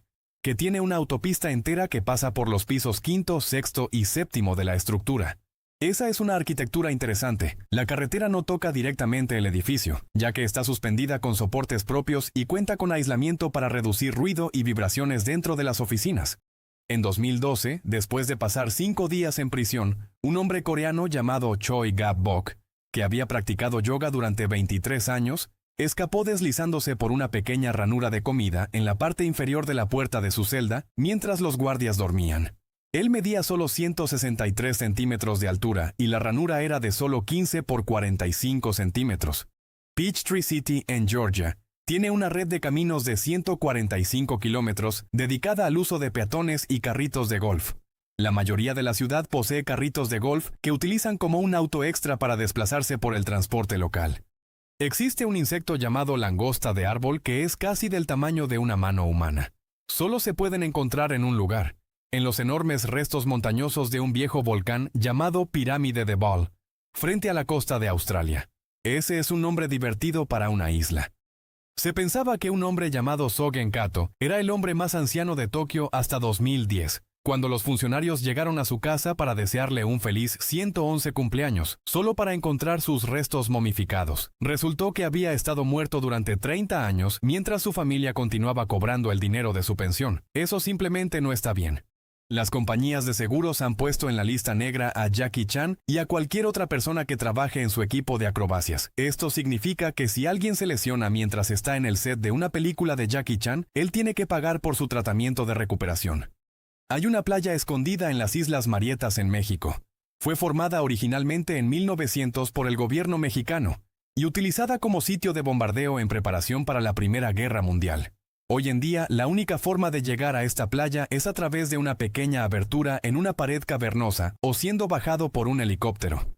que tiene una autopista entera que pasa por los pisos quinto, sexto y séptimo de la estructura. Esa es una arquitectura interesante. La carretera no toca directamente el edificio, ya que está suspendida con soportes propios y cuenta con aislamiento para reducir ruido y vibraciones dentro de las oficinas. En 2012, después de pasar 5 días en prisión, un hombre coreano llamado Choi Gap-bok, que había practicado yoga durante 23 años, escapó deslizándose por una pequeña ranura de comida en la parte inferior de la puerta de su celda mientras los guardias dormían. Él medía solo 163 centímetros de altura y la ranura era de solo 15 por 45 centímetros. Peachtree City, en Georgia, tiene una red de caminos de 145 kilómetros dedicada al uso de peatones y carritos de golf. La mayoría de la ciudad posee carritos de golf que utilizan como un auto extra para desplazarse por el transporte local. Existe un insecto llamado langosta de árbol que es casi del tamaño de una mano humana. Solo se pueden encontrar en un lugar, en los enormes restos montañosos de un viejo volcán llamado Pirámide de Ball, frente a la costa de Australia. Ese es un nombre divertido para una isla. Se pensaba que un hombre llamado Sogen Kato era el hombre más anciano de Tokio hasta 2010, cuando los funcionarios llegaron a su casa para desearle un feliz 111 cumpleaños, solo para encontrar sus restos momificados. Resultó que había estado muerto durante 30 años mientras su familia continuaba cobrando el dinero de su pensión. Eso simplemente no está bien. Las compañías de seguros han puesto en la lista negra a Jackie Chan y a cualquier otra persona que trabaje en su equipo de acrobacias. Esto significa que si alguien se lesiona mientras está en el set de una película de Jackie Chan, él tiene que pagar por su tratamiento de recuperación. Hay una playa escondida en las Islas Marietas en México. Fue formada originalmente en 1900 por el gobierno mexicano y utilizada como sitio de bombardeo en preparación para la Primera Guerra Mundial. Hoy en día, la única forma de llegar a esta playa es a través de una pequeña abertura en una pared cavernosa o siendo bajado por un helicóptero.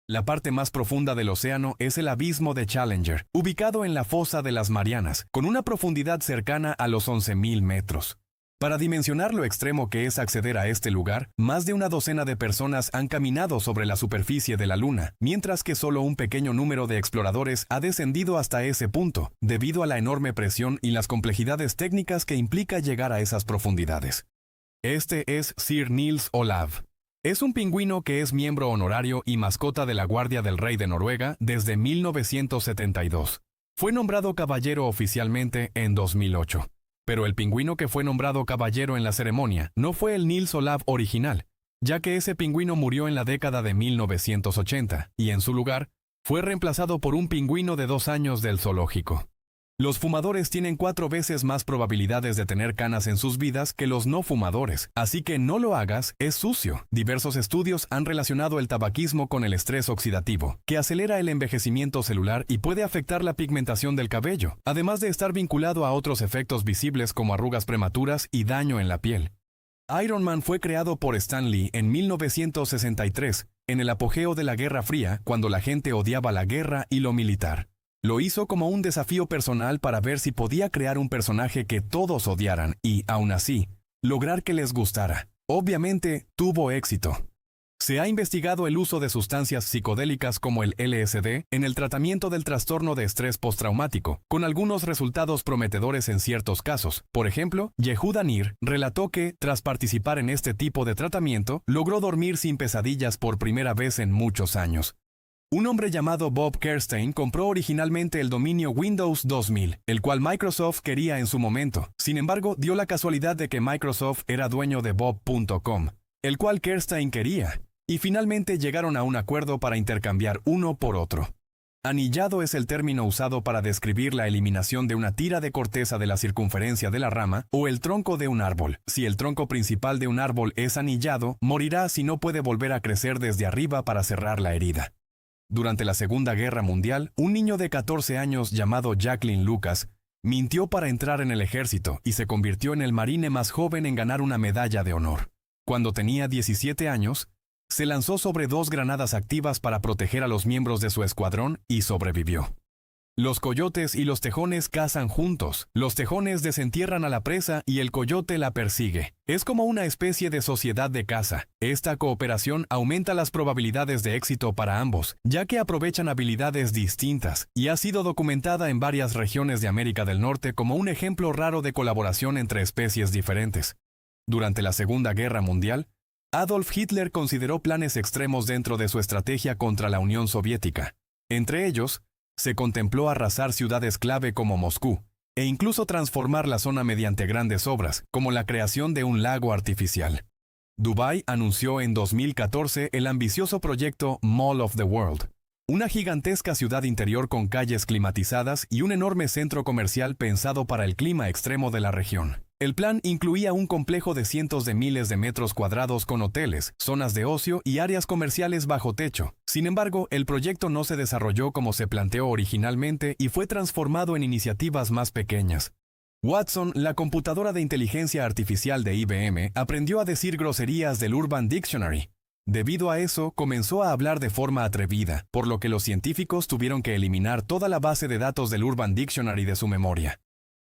La parte más profunda del océano es el abismo de Challenger, ubicado en la fosa de las Marianas, con una profundidad cercana a los 11.000 metros. Para dimensionar lo extremo que es acceder a este lugar, más de una docena de personas han caminado sobre la superficie de la Luna, mientras que solo un pequeño número de exploradores ha descendido hasta ese punto, debido a la enorme presión y las complejidades técnicas que implica llegar a esas profundidades. Este es Sir Nils Olav. Es un pingüino que es miembro honorario y mascota de la Guardia del Rey de Noruega desde 1972. Fue nombrado caballero oficialmente en 2008. Pero el pingüino que fue nombrado caballero en la ceremonia no fue el Nils Olav original, ya que ese pingüino murió en la década de 1980, y en su lugar, fue reemplazado por un pingüino de 2 años del zoológico. Los fumadores tienen 4 veces más probabilidades de tener canas en sus vidas que los no fumadores, así que no lo hagas, es sucio. Diversos estudios han relacionado el tabaquismo con el estrés oxidativo, que acelera el envejecimiento celular y puede afectar la pigmentación del cabello, además de estar vinculado a otros efectos visibles como arrugas prematuras y daño en la piel. Iron Man fue creado por Stan Lee en 1963, en el apogeo de la Guerra Fría, cuando la gente odiaba la guerra y lo militar. Lo hizo como un desafío personal para ver si podía crear un personaje que todos odiaran y, aún así, lograr que les gustara. Obviamente, tuvo éxito. Se ha investigado el uso de sustancias psicodélicas como el LSD en el tratamiento del trastorno de estrés postraumático, con algunos resultados prometedores en ciertos casos. Por ejemplo, Yehuda Nir relató que, tras participar en este tipo de tratamiento, logró dormir sin pesadillas por primera vez en muchos años. Un hombre llamado Bob Kerstein compró originalmente el dominio Windows 2000, el cual Microsoft quería en su momento. Sin embargo, dio la casualidad de que Microsoft era dueño de Bob.com, el cual Kerstein quería, y finalmente llegaron a un acuerdo para intercambiar uno por otro. Anillado es el término usado para describir la eliminación de una tira de corteza de la circunferencia de la rama o el tronco de un árbol. Si el tronco principal de un árbol es anillado, morirá si no puede volver a crecer desde arriba para cerrar la herida. Durante la Segunda Guerra Mundial, un niño de 14 años llamado Jacqueline Lucas mintió para entrar en el ejército y se convirtió en el marine más joven en ganar una medalla de honor. Cuando tenía 17 años, se lanzó sobre 2 granadas activas para proteger a los miembros de su escuadrón y sobrevivió. Los coyotes y los tejones cazan juntos. Los tejones desentierran a la presa y el coyote la persigue. Es como una especie de sociedad de caza. Esta cooperación aumenta las probabilidades de éxito para ambos, ya que aprovechan habilidades distintas, y ha sido documentada en varias regiones de América del Norte como un ejemplo raro de colaboración entre especies diferentes. Durante la Segunda Guerra Mundial, Adolf Hitler consideró planes extremos dentro de su estrategia contra la Unión Soviética. Entre ellos, se contempló arrasar ciudades clave como Moscú, e incluso transformar la zona mediante grandes obras, como la creación de un lago artificial. Dubái anunció en 2014 el ambicioso proyecto Mall of the World, una gigantesca ciudad interior con calles climatizadas y un enorme centro comercial pensado para el clima extremo de la región. El plan incluía un complejo de cientos de miles de metros cuadrados con hoteles, zonas de ocio y áreas comerciales bajo techo. Sin embargo, el proyecto no se desarrolló como se planteó originalmente y fue transformado en iniciativas más pequeñas. Watson, la computadora de inteligencia artificial de IBM, aprendió a decir groserías del Urban Dictionary. Debido a eso, comenzó a hablar de forma atrevida, por lo que los científicos tuvieron que eliminar toda la base de datos del Urban Dictionary de su memoria.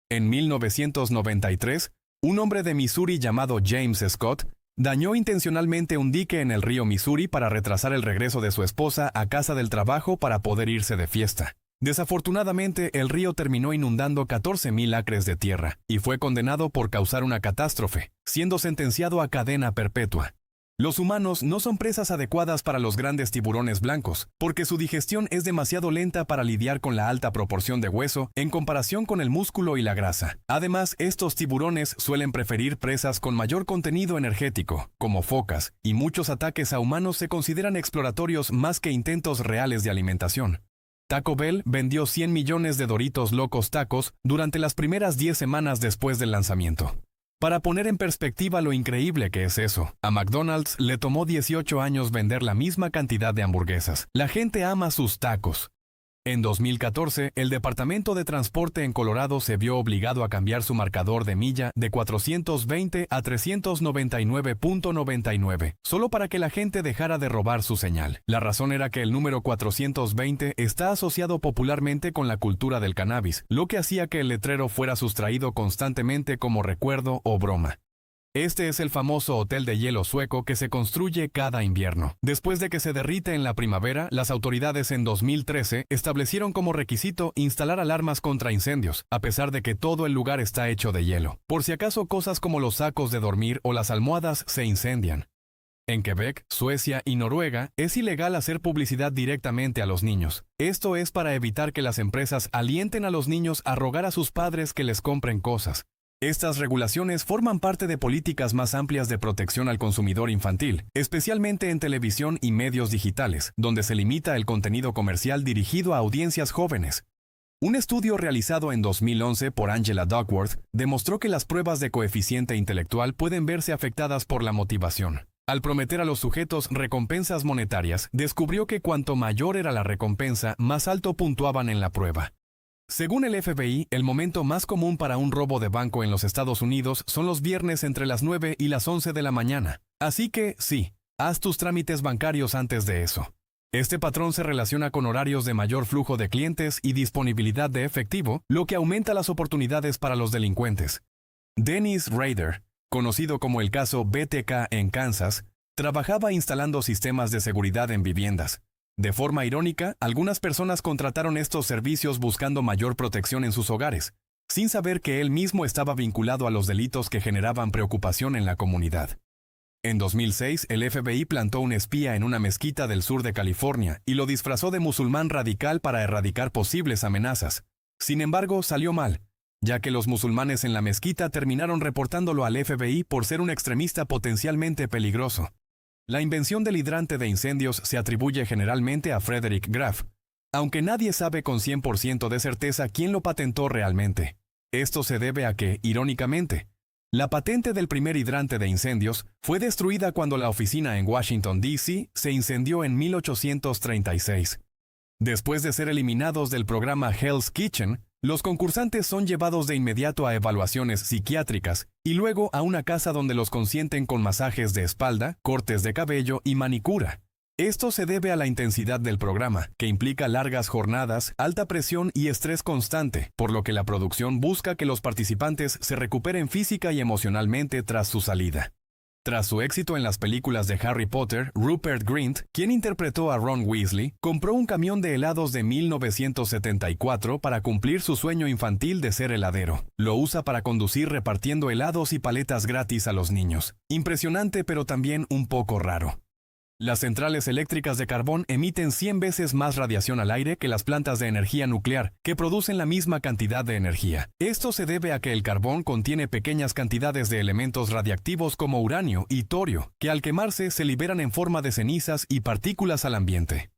En 1993, un hombre de Missouri llamado James Scott dañó intencionalmente un dique en el río Missouri para retrasar el regreso de su esposa a casa del trabajo para poder irse de fiesta. Desafortunadamente, el río terminó inundando 14,000 acres de tierra y fue condenado por causar una catástrofe, siendo sentenciado a cadena perpetua. Los humanos no son presas adecuadas para los grandes tiburones blancos, porque su digestión es demasiado lenta para lidiar con la alta proporción de hueso en comparación con el músculo y la grasa. Además, estos tiburones suelen preferir presas con mayor contenido energético, como focas, y muchos ataques a humanos se consideran exploratorios más que intentos reales de alimentación. Taco Bell vendió 100 millones de Doritos Locos Tacos durante las primeras 10 semanas después del lanzamiento. Para poner en perspectiva lo increíble que es eso, a McDonald's le tomó 18 años vender la misma cantidad de hamburguesas. La gente ama sus tacos. En 2014, el Departamento de Transporte en Colorado se vio obligado a cambiar su marcador de milla de 420 a 399.99, solo para que la gente dejara de robar su señal. La razón era que el número 420 está asociado popularmente con la cultura del cannabis, lo que hacía que el letrero fuera sustraído constantemente como recuerdo o broma. Este es el famoso hotel de hielo sueco que se construye cada invierno. Después de que se derrite en la primavera, las autoridades en 2013 establecieron como requisito instalar alarmas contra incendios, a pesar de que todo el lugar está hecho de hielo, por si acaso cosas como los sacos de dormir o las almohadas se incendian. En Quebec, Suecia y Noruega es ilegal hacer publicidad directamente a los niños. Esto es para evitar que las empresas alienten a los niños a rogar a sus padres que les compren cosas. Estas regulaciones forman parte de políticas más amplias de protección al consumidor infantil, especialmente en televisión y medios digitales, donde se limita el contenido comercial dirigido a audiencias jóvenes. Un estudio realizado en 2011 por Angela Duckworth demostró que las pruebas de coeficiente intelectual pueden verse afectadas por la motivación. Al prometer a los sujetos recompensas monetarias, descubrió que cuanto mayor era la recompensa, más alto puntuaban en la prueba. Según el FBI, el momento más común para un robo de banco en los Estados Unidos son los viernes entre las 9 y las 11 de la mañana. Así que, sí, haz tus trámites bancarios antes de eso. Este patrón se relaciona con horarios de mayor flujo de clientes y disponibilidad de efectivo, lo que aumenta las oportunidades para los delincuentes. Dennis Rader, conocido como el caso BTK en Kansas, trabajaba instalando sistemas de seguridad en viviendas. De forma irónica, algunas personas contrataron estos servicios buscando mayor protección en sus hogares, sin saber que él mismo estaba vinculado a los delitos que generaban preocupación en la comunidad. En 2006, el FBI plantó un espía en una mezquita del sur de California y lo disfrazó de musulmán radical para erradicar posibles amenazas. Sin embargo, salió mal, ya que los musulmanes en la mezquita terminaron reportándolo al FBI por ser un extremista potencialmente peligroso. La invención del hidrante de incendios se atribuye generalmente a Frederick Graf, aunque nadie sabe con 100% de certeza quién lo patentó realmente. Esto se debe a que, irónicamente, la patente del primer hidrante de incendios fue destruida cuando la oficina en Washington, D.C. se incendió en 1836. Después de ser eliminados del programa Hell's Kitchen, los concursantes son llevados de inmediato a evaluaciones psiquiátricas y luego a una casa donde los consienten con masajes de espalda, cortes de cabello y manicura. Esto se debe a la intensidad del programa, que implica largas jornadas, alta presión y estrés constante, por lo que la producción busca que los participantes se recuperen física y emocionalmente tras su salida. Tras su éxito en las películas de Harry Potter, Rupert Grint, quien interpretó a Ron Weasley, compró un camión de helados de 1974 para cumplir su sueño infantil de ser heladero. Lo usa para conducir repartiendo helados y paletas gratis a los niños. Impresionante, pero también un poco raro. Las centrales eléctricas de carbón emiten 100 veces más radiación al aire que las plantas de energía nuclear, que producen la misma cantidad de energía. Esto se debe a que el carbón contiene pequeñas cantidades de elementos radiactivos como uranio y torio, que al quemarse se liberan en forma de cenizas y partículas al ambiente.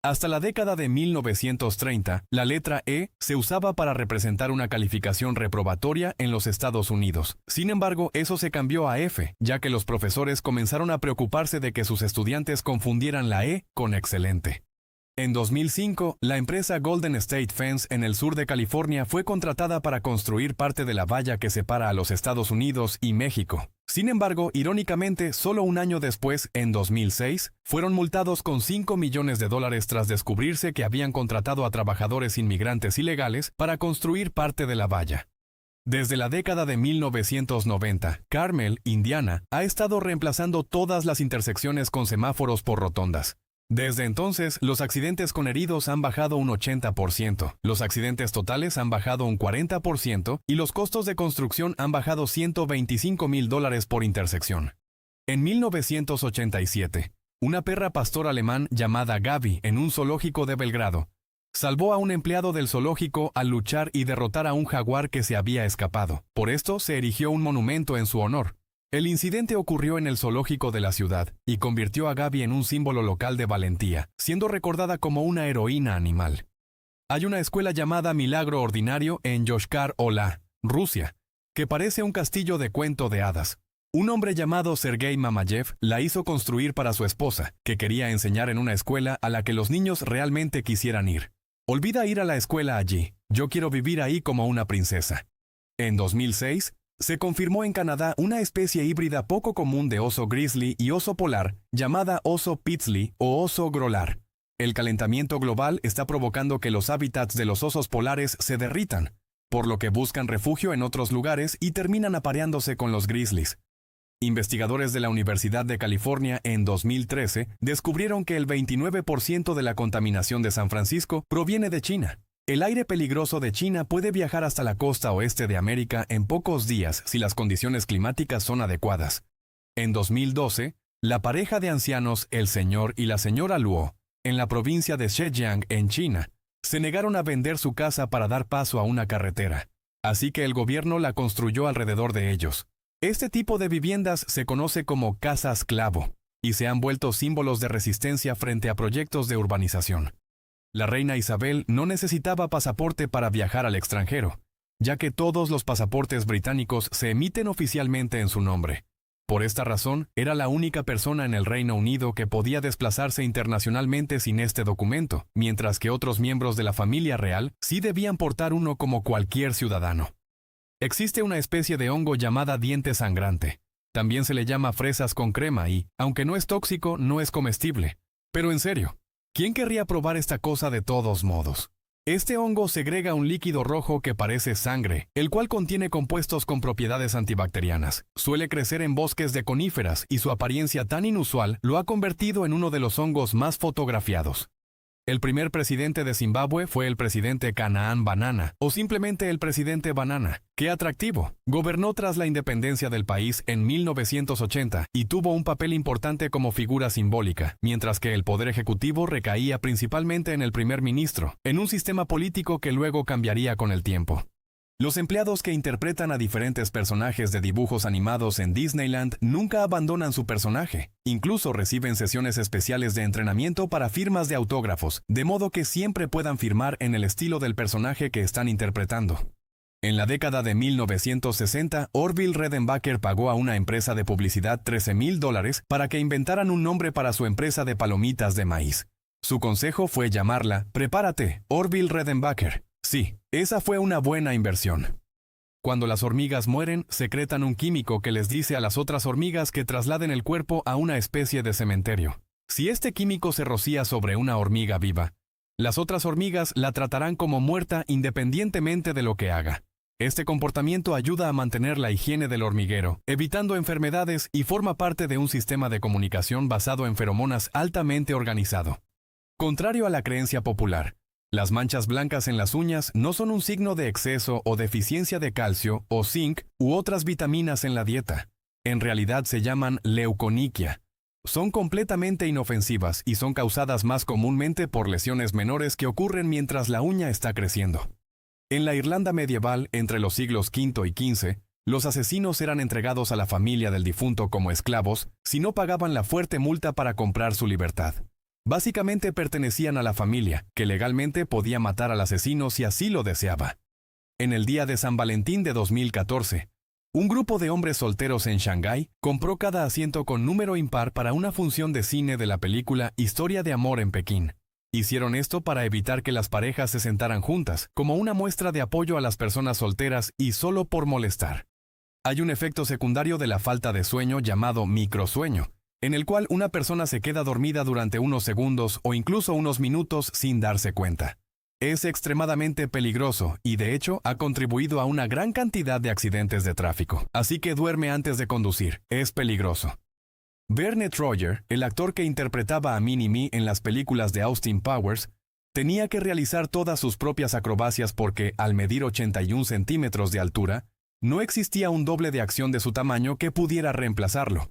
Hasta la década de 1930, la letra E se usaba para representar una calificación reprobatoria en los Estados Unidos. Sin embargo, eso se cambió a F, ya que los profesores comenzaron a preocuparse de que sus estudiantes confundieran la E con excelente. En 2005, la empresa Golden State Fence en el sur de California fue contratada para construir parte de la valla que separa a los Estados Unidos y México. Sin embargo, irónicamente, solo un año después, en 2006, fueron multados con $5 millones tras descubrirse que habían contratado a trabajadores inmigrantes ilegales para construir parte de la valla. Desde la década de 1990, Carmel, Indiana, ha estado reemplazando todas las intersecciones con semáforos por rotondas. Desde entonces, los accidentes con heridos han bajado un 80%, los accidentes totales han bajado un 40% y los costos de construcción han bajado $125,000 por intersección. En 1987, una perra pastor alemán llamada Gaby en un zoológico de Belgrado salvó a un empleado del zoológico al luchar y derrotar a un jaguar que se había escapado. Por esto se erigió un monumento en su honor. El incidente ocurrió en el zoológico de la ciudad y convirtió a Gaby en un símbolo local de valentía, siendo recordada como una heroína animal. Hay una escuela llamada Milagro Ordinario en Yoshkar-Olá, Rusia, que parece un castillo de cuento de hadas. Un hombre llamado Sergei Mamayev la hizo construir para su esposa, que quería enseñar en una escuela a la que los niños realmente quisieran ir. Olvida ir a la escuela allí, yo quiero vivir ahí como una princesa. En 2006, se confirmó en Canadá una especie híbrida poco común de oso grizzly y oso polar, llamada oso píxli o oso grolar. El calentamiento global está provocando que los hábitats de los osos polares se derritan, por lo que buscan refugio en otros lugares y terminan apareándose con los grizzlies. Investigadores de la Universidad de California en 2013 descubrieron que el 29% de la contaminación de San Francisco proviene de China. El aire peligroso de China puede viajar hasta la costa oeste de América en pocos días si las condiciones climáticas son adecuadas. En 2012, la pareja de ancianos, el señor y la señora Luo, en la provincia de Zhejiang, en China, se negaron a vender su casa para dar paso a una carretera. Así que el gobierno la construyó alrededor de ellos. Este tipo de viviendas se conoce como casas clavo y se han vuelto símbolos de resistencia frente a proyectos de urbanización. La reina Isabel no necesitaba pasaporte para viajar al extranjero, ya que todos los pasaportes británicos se emiten oficialmente en su nombre. Por esta razón, era la única persona en el Reino Unido que podía desplazarse internacionalmente sin este documento, mientras que otros miembros de la familia real sí debían portar uno como cualquier ciudadano. Existe una especie de hongo llamada diente sangrante. También se le llama fresas con crema y, aunque no es tóxico, no es comestible. Pero en serio, ¿quién querría probar esta cosa de todos modos? Este hongo segrega un líquido rojo que parece sangre, el cual contiene compuestos con propiedades antibacterianas. Suele crecer en bosques de coníferas y su apariencia tan inusual lo ha convertido en uno de los hongos más fotografiados. El primer presidente de Zimbabue fue el presidente Canaan Banana, o simplemente el presidente Banana. ¡Qué atractivo! Gobernó tras la independencia del país en 1980 y tuvo un papel importante como figura simbólica, mientras que el poder ejecutivo recaía principalmente en el primer ministro, en un sistema político que luego cambiaría con el tiempo. Los empleados que interpretan a diferentes personajes de dibujos animados en Disneyland nunca abandonan su personaje. Incluso reciben sesiones especiales de entrenamiento para firmas de autógrafos, de modo que siempre puedan firmar en el estilo del personaje que están interpretando. En la década de 1960, Orville Redenbacher pagó a una empresa de publicidad $13,000 para que inventaran un nombre para su empresa de palomitas de maíz. Su consejo fue llamarla Prepárate, Orville Redenbacher. Sí, esa fue una buena inversión. Cuando las hormigas mueren, secretan un químico que les dice a las otras hormigas que trasladen el cuerpo a una especie de cementerio. Si este químico se rocía sobre una hormiga viva, las otras hormigas la tratarán como muerta independientemente de lo que haga. Este comportamiento ayuda a mantener la higiene del hormiguero, evitando enfermedades y forma parte de un sistema de comunicación basado en feromonas altamente organizado. Contrario a la creencia popular, las manchas blancas en las uñas no son un signo de exceso o deficiencia de calcio o zinc u otras vitaminas en la dieta. En realidad se llaman leuconiquia. Son completamente inofensivas y son causadas más comúnmente por lesiones menores que ocurren mientras la uña está creciendo. En la Irlanda medieval, entre los siglos V y XV, los asesinos eran entregados a la familia del difunto como esclavos si no pagaban la fuerte multa para comprar su libertad. Básicamente pertenecían a la familia, que legalmente podía matar al asesino si así lo deseaba. En el día de San Valentín de 2014, un grupo de hombres solteros en Shanghái compró cada asiento con número impar para una función de cine de la película Historia de Amor en Pekín. Hicieron esto para evitar que las parejas se sentaran juntas, como una muestra de apoyo a las personas solteras y solo por molestar. Hay un efecto secundario de la falta de sueño llamado microsueño, en el cual una persona se queda dormida durante unos segundos o incluso unos minutos sin darse cuenta. Es extremadamente peligroso y de hecho ha contribuido a una gran cantidad de accidentes de tráfico. Así que duerme antes de conducir, es peligroso. Verne Troyer, el actor que interpretaba a Mini-Me en las películas de Austin Powers, tenía que realizar todas sus propias acrobacias porque, al medir 81 centímetros de altura, no existía un doble de acción de su tamaño que pudiera reemplazarlo.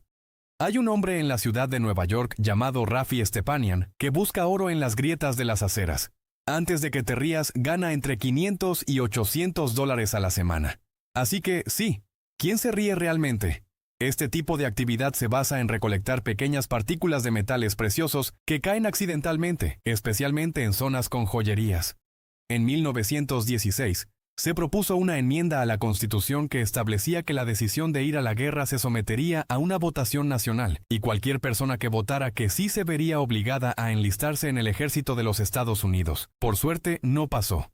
Hay un hombre en la ciudad de Nueva York llamado Rafi Stepanian que busca oro en las grietas de las aceras. Antes de que te rías, gana entre $500 y $800 a la semana. Así que, sí, ¿quién se ríe realmente? Este tipo de actividad se basa en recolectar pequeñas partículas de metales preciosos que caen accidentalmente, especialmente en zonas con joyerías. En 1916, se propuso una enmienda a la Constitución que establecía que la decisión de ir a la guerra se sometería a una votación nacional, y cualquier persona que votara que sí se vería obligada a enlistarse en el ejército de los Estados Unidos. Por suerte, no pasó.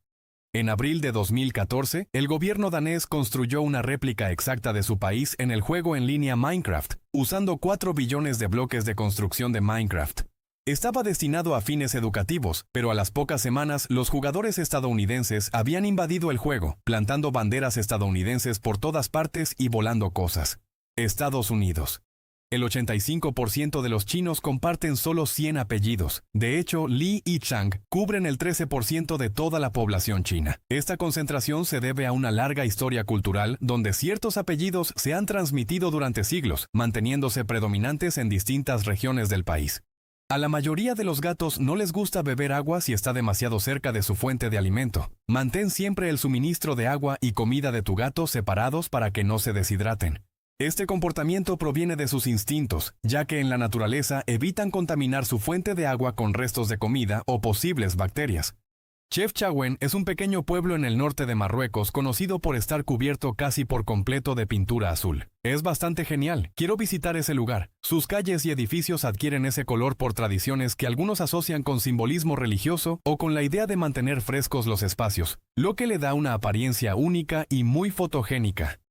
En abril de 2014, el gobierno danés construyó una réplica exacta de su país en el juego en línea Minecraft, usando 4 billones de bloques de construcción de Minecraft. Estaba destinado a fines educativos, pero a las pocas semanas los jugadores estadounidenses habían invadido el juego, plantando banderas estadounidenses por todas partes y volando cosas. Estados Unidos. El 85% de los chinos comparten solo 100 apellidos. De hecho, Li y Chang cubren el 13% de toda la población china. Esta concentración se debe a una larga historia cultural donde ciertos apellidos se han transmitido durante siglos, manteniéndose predominantes en distintas regiones del país. A la mayoría de los gatos no les gusta beber agua si está demasiado cerca de su fuente de alimento. Mantén siempre el suministro de agua y comida de tu gato separados para que no se deshidraten. Este comportamiento proviene de sus instintos, ya que en la naturaleza evitan contaminar su fuente de agua con restos de comida o posibles bacterias. Chefchaouen es un pequeño pueblo en el norte de Marruecos conocido por estar cubierto casi por completo de pintura azul. Es bastante genial, quiero visitar ese lugar. Sus calles y edificios adquieren ese color por tradiciones que algunos asocian con simbolismo religioso o con la idea de mantener frescos los espacios, lo que le da una apariencia única y muy fotogénica.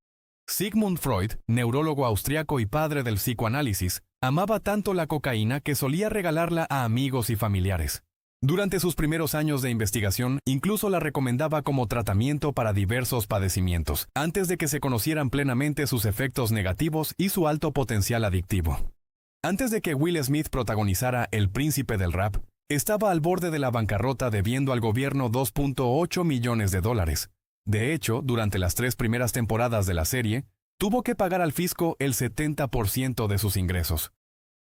Sigmund Freud, neurólogo austriaco y padre del psicoanálisis, amaba tanto la cocaína que solía regalarla a amigos y familiares. Durante sus primeros años de investigación, incluso la recomendaba como tratamiento para diversos padecimientos, antes de que se conocieran plenamente sus efectos negativos y su alto potencial adictivo. Antes de que Will Smith protagonizara El Príncipe del Rap, estaba al borde de la bancarrota debiendo al gobierno $2.8 millones. De hecho, durante las 3 primeras temporadas de la serie, tuvo que pagar al fisco el 70% de sus ingresos.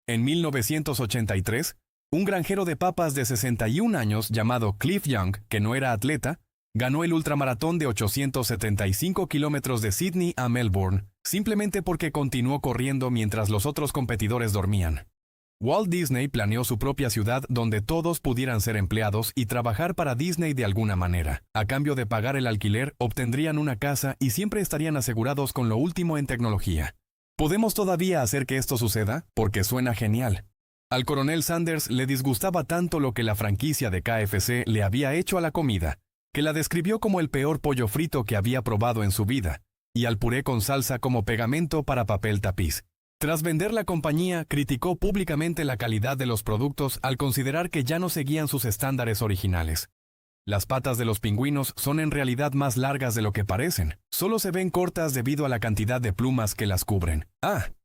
En 1983, un granjero de papas de 61 años llamado Cliff Young, que no era atleta, ganó el ultramaratón de 875 kilómetros de Sydney a Melbourne, simplemente porque continuó corriendo mientras los otros competidores dormían. Walt Disney planeó su propia ciudad donde todos pudieran ser empleados y trabajar para Disney de alguna manera. A cambio de pagar el alquiler, obtendrían una casa y siempre estarían asegurados con lo último en tecnología. ¿Podemos todavía hacer que esto suceda? Porque suena genial. Al coronel Sanders le disgustaba tanto lo que la franquicia de KFC le había hecho a la comida, que la describió como el peor pollo frito que había probado en su vida, y al puré con salsa como pegamento para papel tapiz. Tras vender la compañía, criticó públicamente la calidad de los productos al considerar que ya no seguían sus estándares originales. Las patas de los pingüinos son en realidad más largas de lo que parecen. Solo se ven cortas debido a la cantidad de plumas que las cubren.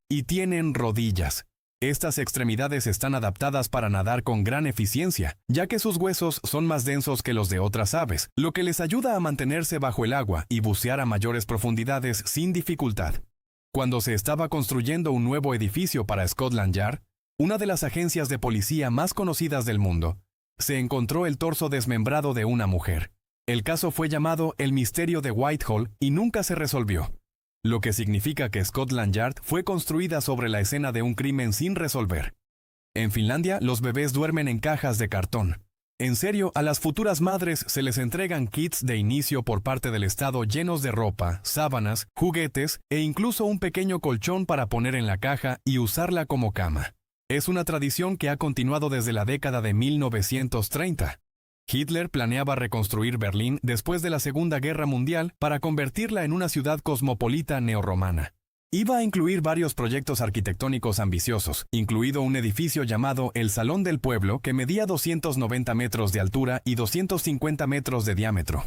Y tienen rodillas. Estas extremidades están adaptadas para nadar con gran eficiencia, ya que sus huesos son más densos que los de otras aves, lo que les ayuda a mantenerse bajo el agua y bucear a mayores profundidades sin dificultad. Cuando se estaba construyendo un nuevo edificio para Scotland Yard, una de las agencias de policía más conocidas del mundo, se encontró el torso desmembrado de una mujer. El caso fue llamado el misterio de Whitehall y nunca se resolvió, lo que significa que Scotland Yard fue construida sobre la escena de un crimen sin resolver. En Finlandia, los bebés duermen en cajas de cartón. En serio, a las futuras madres se les entregan kits de inicio por parte del Estado llenos de ropa, sábanas, juguetes e incluso un pequeño colchón para poner en la caja y usarla como cama. Es una tradición que ha continuado desde la década de 1930. Hitler planeaba reconstruir Berlín después de la Segunda Guerra Mundial para convertirla en una ciudad cosmopolita neorromana. Iba a incluir varios proyectos arquitectónicos ambiciosos, incluido un edificio llamado el Salón del Pueblo que medía 290 metros de altura y 250 metros de diámetro.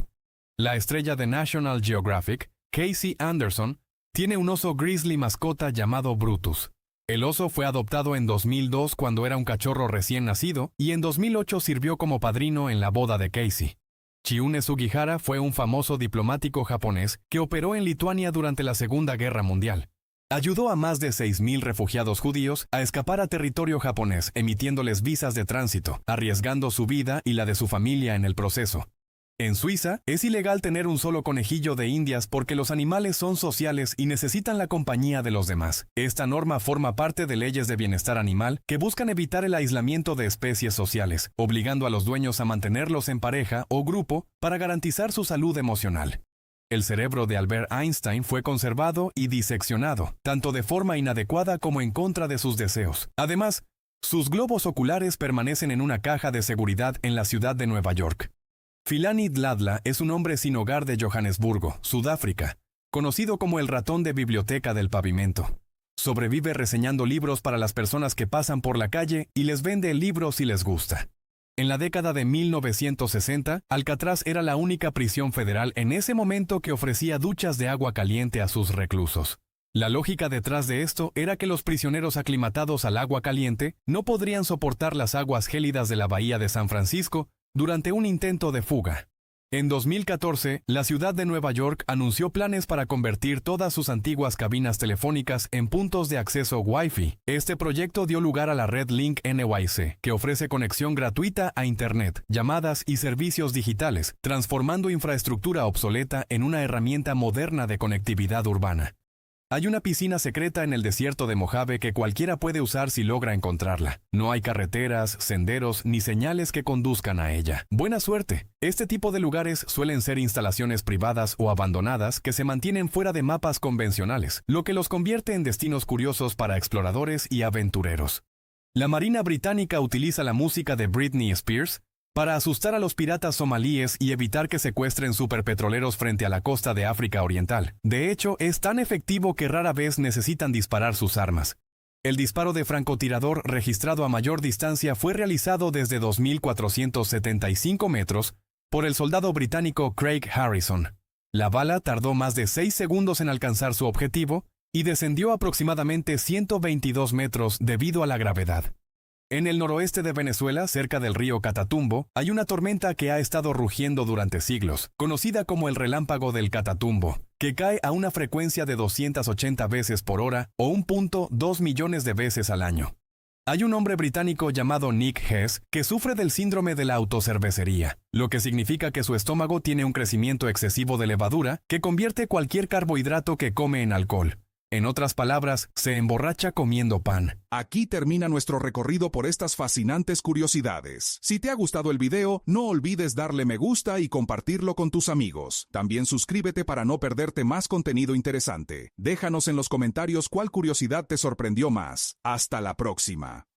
La estrella de National Geographic, Casey Anderson, tiene un oso grizzly mascota llamado Brutus. El oso fue adoptado en 2002 cuando era un cachorro recién nacido y en 2008 sirvió como padrino en la boda de Casey. Chiune Sugihara fue un famoso diplomático japonés que operó en Lituania durante la Segunda Guerra Mundial. Ayudó a más de 6.000 refugiados judíos a escapar a territorio japonés, emitiéndoles visas de tránsito, arriesgando su vida y la de su familia en el proceso. En Suiza, es ilegal tener un solo conejillo de indias porque los animales son sociales y necesitan la compañía de los demás. Esta norma forma parte de leyes de bienestar animal que buscan evitar el aislamiento de especies sociales, obligando a los dueños a mantenerlos en pareja o grupo para garantizar su salud emocional. El cerebro de Albert Einstein fue conservado y diseccionado, tanto de forma inadecuada como en contra de sus deseos. Además, sus globos oculares permanecen en una caja de seguridad en la ciudad de Nueva York. Philani Dladla es un hombre sin hogar de Johannesburgo, Sudáfrica, conocido como el ratón de biblioteca del pavimento. Sobrevive reseñando libros para las personas que pasan por la calle y les vende el libro si les gusta. En la década de 1960, Alcatraz era la única prisión federal en ese momento que ofrecía duchas de agua caliente a sus reclusos. La lógica detrás de esto era que los prisioneros aclimatados al agua caliente no podrían soportar las aguas gélidas de la bahía de San Francisco durante un intento de fuga. En 2014, la ciudad de Nueva York anunció planes para convertir todas sus antiguas cabinas telefónicas en puntos de acceso Wi-Fi. Este proyecto dio lugar a la red Link NYC, que ofrece conexión gratuita a Internet, llamadas y servicios digitales, transformando infraestructura obsoleta en una herramienta moderna de conectividad urbana. Hay una piscina secreta en el desierto de Mojave que cualquiera puede usar si logra encontrarla. No hay carreteras, senderos ni señales que conduzcan a ella. Buena suerte. Este tipo de lugares suelen ser instalaciones privadas o abandonadas que se mantienen fuera de mapas convencionales, lo que los convierte en destinos curiosos para exploradores y aventureros. La Marina Británica utiliza la música de Britney Spears para asustar a los piratas somalíes y evitar que secuestren superpetroleros frente a la costa de África Oriental. De hecho, es tan efectivo que rara vez necesitan disparar sus armas. El disparo de francotirador registrado a mayor distancia fue realizado desde 2.475 metros por el soldado británico Craig Harrison. La bala tardó más de 6 segundos en alcanzar su objetivo y descendió aproximadamente 122 metros debido a la gravedad. En el noroeste de Venezuela, cerca del río Catatumbo, hay una tormenta que ha estado rugiendo durante siglos, conocida como el relámpago del Catatumbo, que cae a una frecuencia de 280 veces por hora o 1.2 millones de veces al año. Hay un hombre británico llamado Nick Hess que sufre del síndrome de la autocervecería, lo que significa que su estómago tiene un crecimiento excesivo de levadura que convierte cualquier carbohidrato que come en alcohol. En otras palabras, se emborracha comiendo pan. Aquí termina nuestro recorrido por estas fascinantes curiosidades. Si te ha gustado el video, no olvides darle me gusta y compartirlo con tus amigos. También suscríbete para no perderte más contenido interesante. Déjanos en los comentarios cuál curiosidad te sorprendió más. Hasta la próxima.